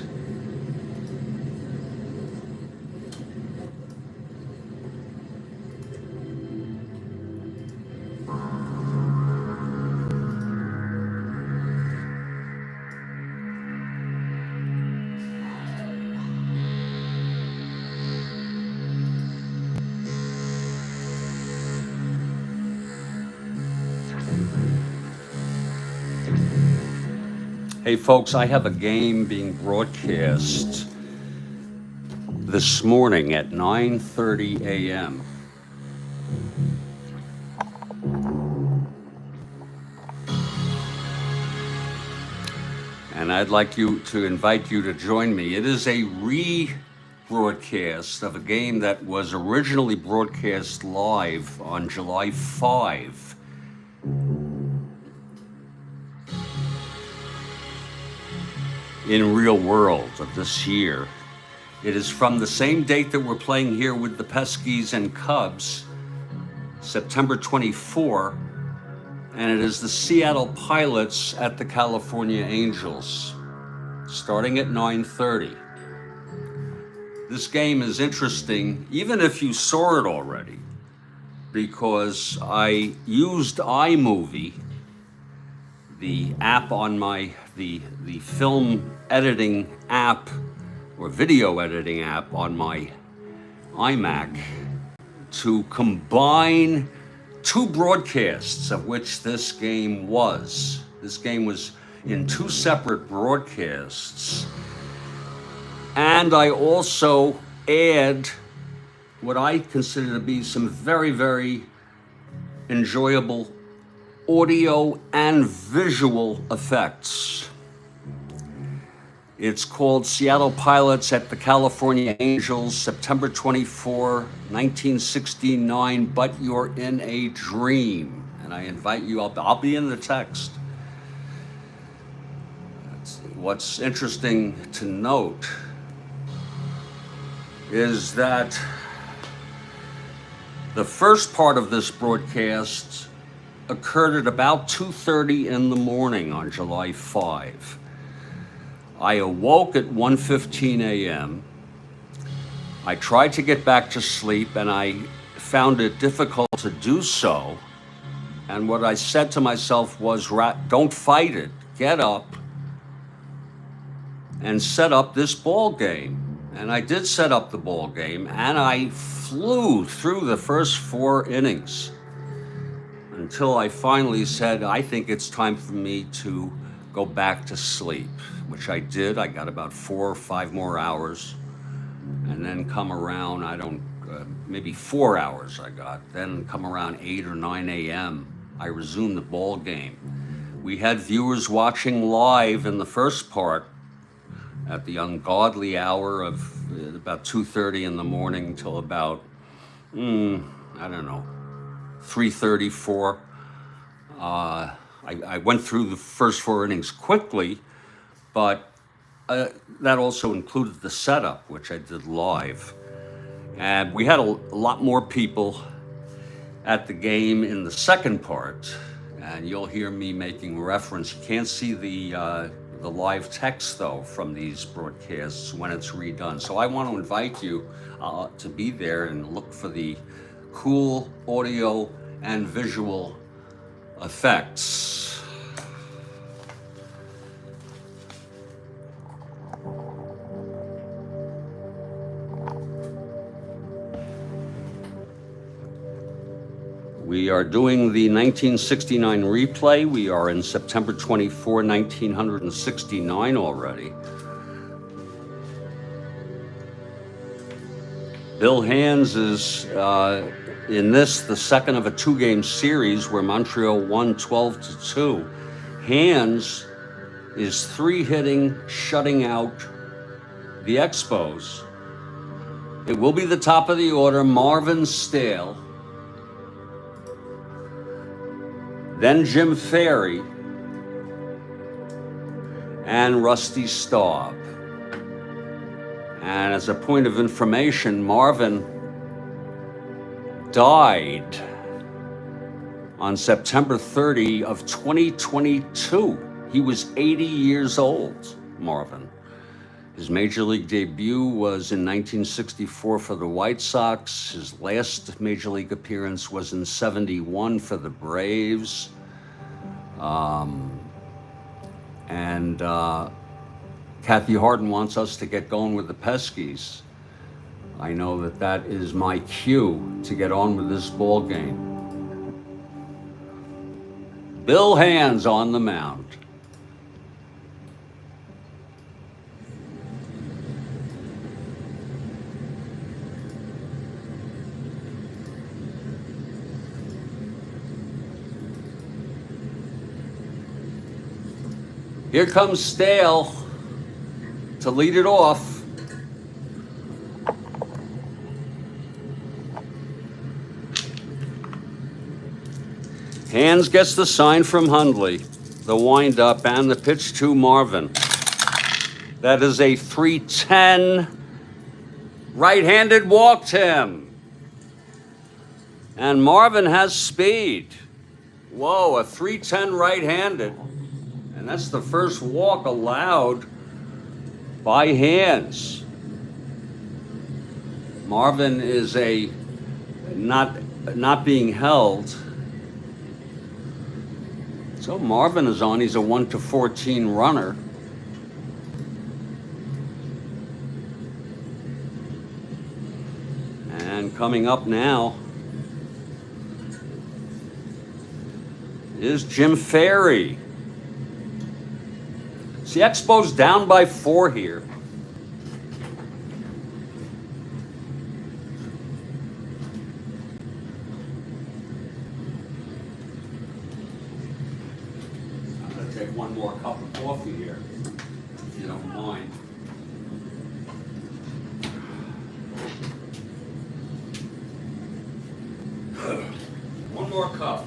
Hey folks, I have a game being broadcast this morning at 9:30 a.m. And I'd like to invite you to join me. It is a rebroadcast of a game that was originally broadcast live on July 5. In real world of this year. It is from the same date that we're playing here with the Peskies and Cubs, September 24, and it is the Seattle Pilots at the California Angels, starting at 9:30. This game is interesting, even if you saw it already, because I used iMovie, the app on the film editing app or video editing app on my iMac to combine 2 broadcasts of which this game was. This game was in 2 separate broadcasts. And I also add what I consider to be some very, very enjoyable audio and visual effects. It's called Seattle Pilots at the California Angels, September 24, 1969, But You're in a Dream. And I invite you, I'll be in the text. What's interesting to note is that the first part of this broadcast occurred at about 2:30 in the morning on July 5. I awoke at 1:15 a.m. I tried to get back to sleep and I found it difficult to do so. And what I said to myself was, don't fight it, get up and set up this ball game. And I did set up the ball game, and I flew through the first 4 innings until I finally said, I think it's time for me to go back to sleep, which I did. I got about 4 or 5 more hours, and then come around, maybe 4 hours I got. Then come around 8 or 9 a.m., I resumed the ball game. We had viewers watching live in the first part at the ungodly hour of about 2:30 in the morning till about, 3:30, 4. I went through the first 4 innings quickly, but that also included the setup, which I did live. And we had a lot more people at the game in the second part, and you'll hear me making reference. You can't see the live text, though, from these broadcasts when it's redone. So I want to invite you to be there and look for the cool audio and visual effects. We are doing the 1969 replay. We are in September 24, 1969 already. Bill Hands is, in this, the second of a two-game series where Montreal won 12-2. Hands is three-hitting, shutting out the Expos. It will be the top of the order, Marvin Stale, then Jim Ferry, and Rusty Staub. And as a point of information, Marvin died on September 30 of 2022. He was 80 years old, Marvin. His major league debut was in 1964 for the White Sox. His last major league appearance was in '71 for the Braves. Kathy Harden wants us to get going with the Peskies. I know that that is my cue to get on with this ball game. Bill Hands on the mound. Here comes Stale to lead it off. Hands gets the sign from Hundley, the windup and the pitch to Marvin. That is a 3-10. Right-handed walked him. And Marvin has speed. Whoa, a 3-10 right-handed. And that's the first walk allowed by Hands. Marvin is a not being held. So Marvin is on. He's a 1-14 runner. And coming up now is Jim Ferry. The Expos down by 4 here. I'm going to take one more cup of coffee here, if you don't mind. One more cup.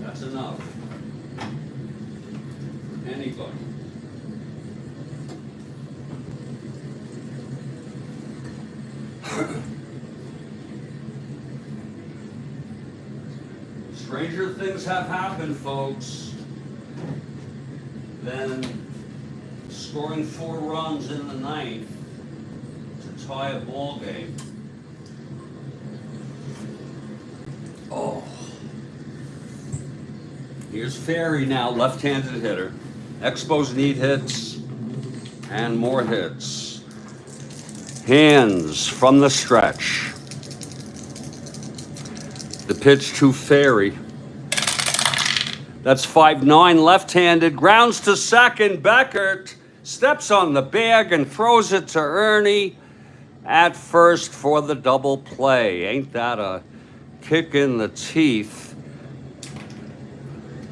That's enough. Anybody. Stranger things have happened, folks, than scoring 4 runs in the ninth to tie a ball game. Oh. Here's Ferry now, left-handed hitter. Expos need hits and more hits. Hands from the stretch. The pitch to Ferry. That's 5-9 left-handed. Grounds to second. Beckert steps on the bag and throws it to Ernie at first for the double play. Ain't that a kick in the teeth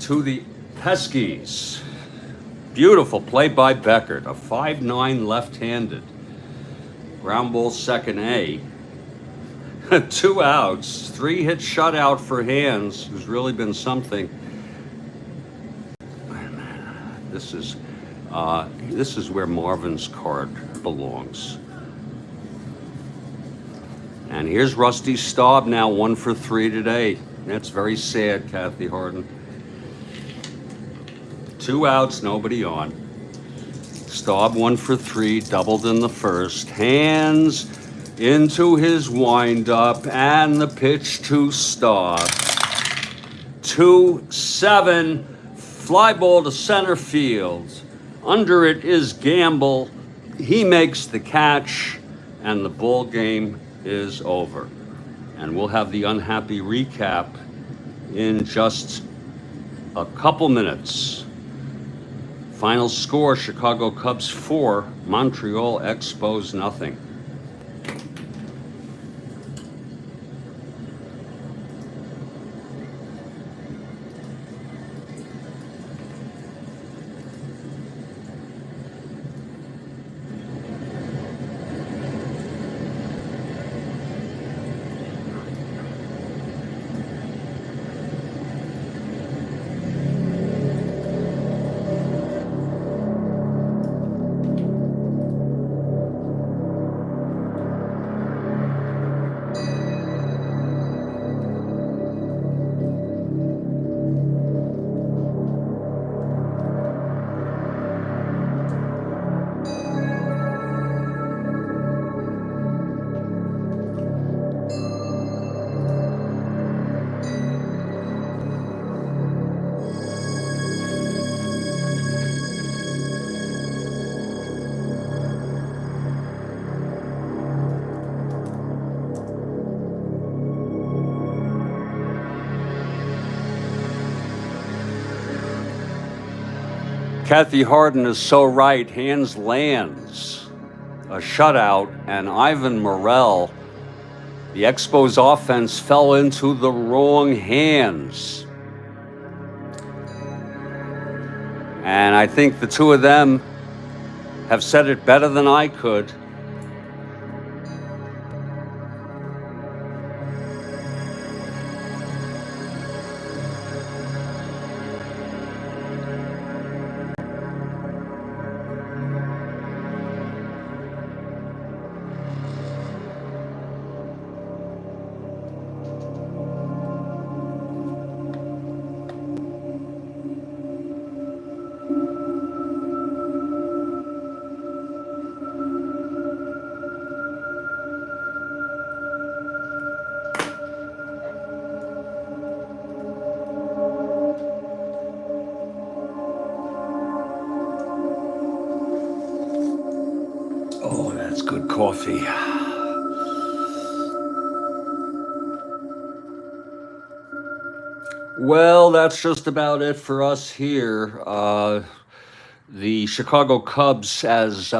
to the Peskies? Beautiful play by Beckert, a 5-9 left-handed. Ground ball second A. 2 outs, 3-hit shutout for Hands, who's really been something. This is where Marvin's card belongs. And here's Rusty Staub now, 1 for 3 today. That's very sad, Kathy Harden. 2 outs, nobody on. Staub 1 for 3, doubled in the first. Hands into his windup, and the pitch to Staub. 2-7, fly ball to center field. Under it is Gamble. He makes the catch, and the ball game is over. and we'll have the unhappy recap in just a couple minutes. Final score, Chicago Cubs 4, Montreal Expos nothing. Kathy Harden is so right. Hands lands a shutout, and Ivan Morel, the Expos offense, fell into the wrong hands. And I think the two of them have said it better than I could. Oh, that's good coffee. Well, that's just about it for us here. The Chicago Cubs, as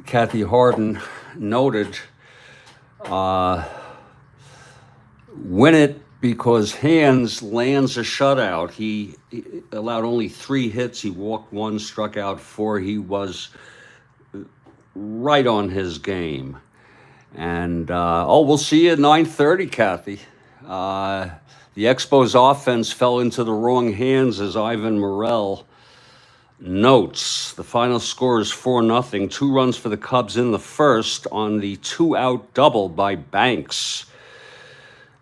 Kathy Harden noted, win it because Hands lands a shutout. He allowed only 3 hits. He walked 1, struck out 4. He was right on his game. And, we'll see you at 9:30, Kathy. The Expos offense fell into the wrong hands, as Ivan Morel notes. The final score is 4-0. 2 runs for the Cubs in the first on the 2-out double by Banks.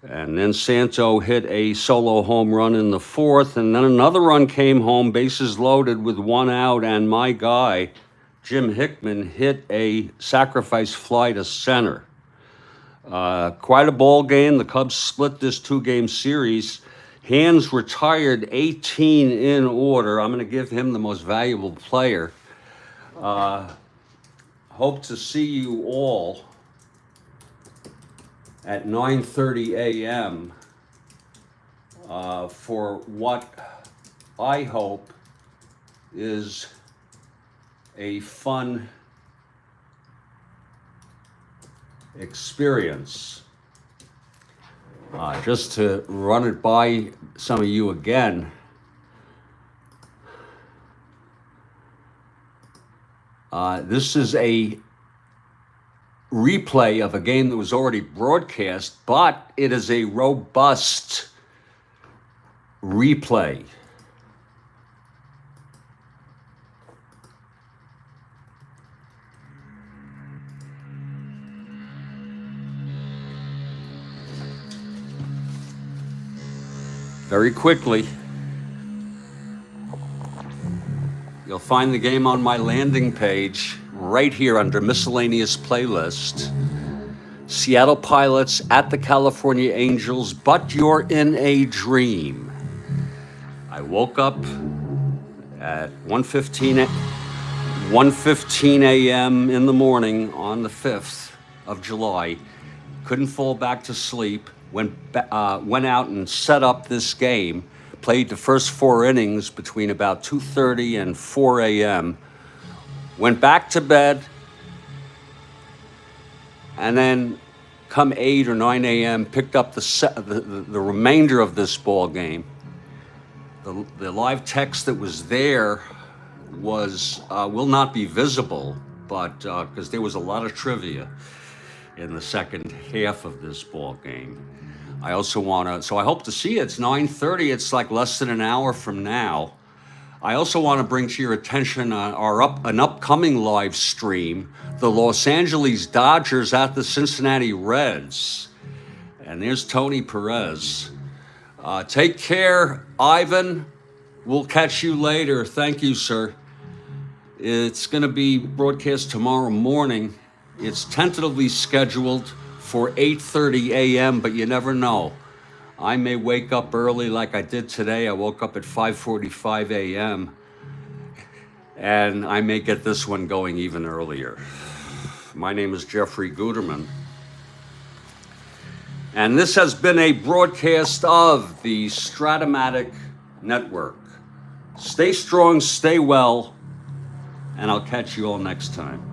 And then Santo hit a solo home run in the 4th, and then another run came home, bases loaded with 1 out, and my guy, Jim Hickman, hit a sacrifice fly to center. Quite a ball game. The Cubs split this 2-game series. Hands retired 18 in order. I'm going to give him the most valuable player. Hope to see you all at 9:30 a.m. For what I hope is a fun experience. Just to run it by some of you again, this is a replay of a game that was already broadcast, but it is a robust replay. Very quickly, you'll find the game on my landing page right here under miscellaneous playlist. Seattle Pilots at the California Angels, but you're in a dream. I woke up at 1:15 a.m. in the morning on the 5th of July, couldn't fall back to sleep, went out and set up this game, played the first 4 innings between about 2:30 and 4 a.m., went back to bed, and then come 8 or 9 a.m., picked up the remainder of this ball game. The live text that was there was will not be visible, but because there was a lot of trivia in the second half of this ball game. I also want to, so I hope to see you. It's 9:30. It's like less than an hour from now. I also want to bring to your attention an upcoming live stream, the Los Angeles Dodgers at the Cincinnati Reds. And there's Tony Perez. Take care, Ivan. We'll catch you later. Thank you, sir. It's going to be broadcast tomorrow morning. It's tentatively scheduled for 8:30 a.m., but you never know. I may wake up early like I did today. I woke up at 5:45 a.m., and I may get this one going even earlier. My name is Jeffrey Guterman, and this has been a broadcast of the Strat-O-Matic Network. Stay strong, stay well, and I'll catch you all next time.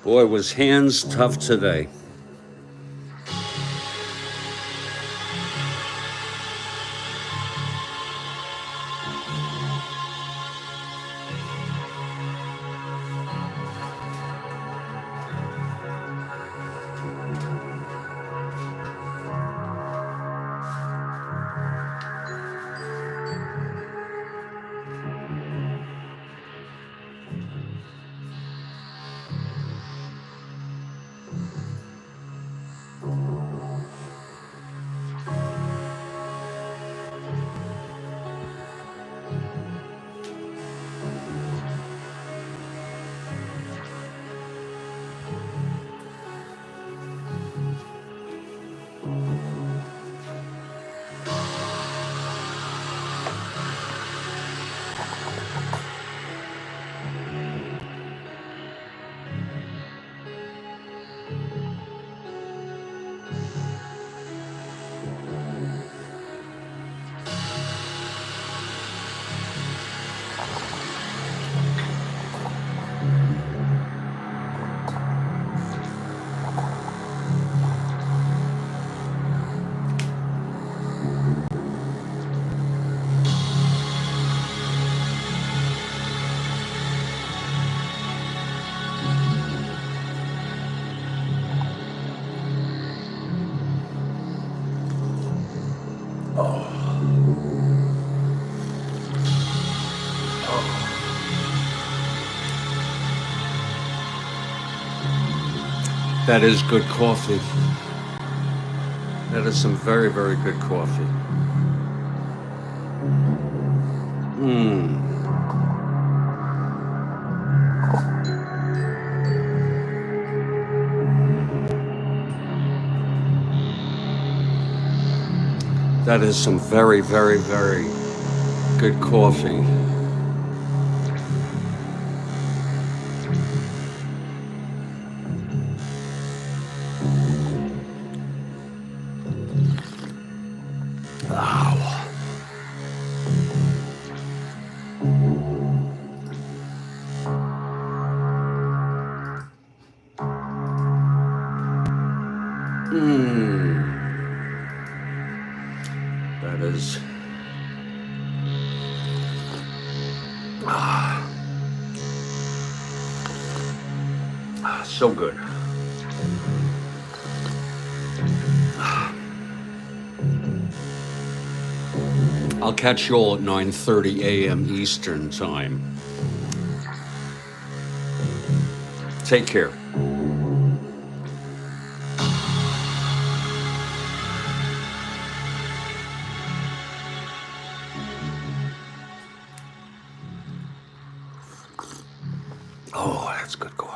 Boy, was hands tough today. That is good coffee. That is some very, very good coffee. That is some very, very, very good coffee. Wow. That is so good. I'll catch you all at 9:30 a.m. Eastern Time. Take care. Oh, that's good coffee.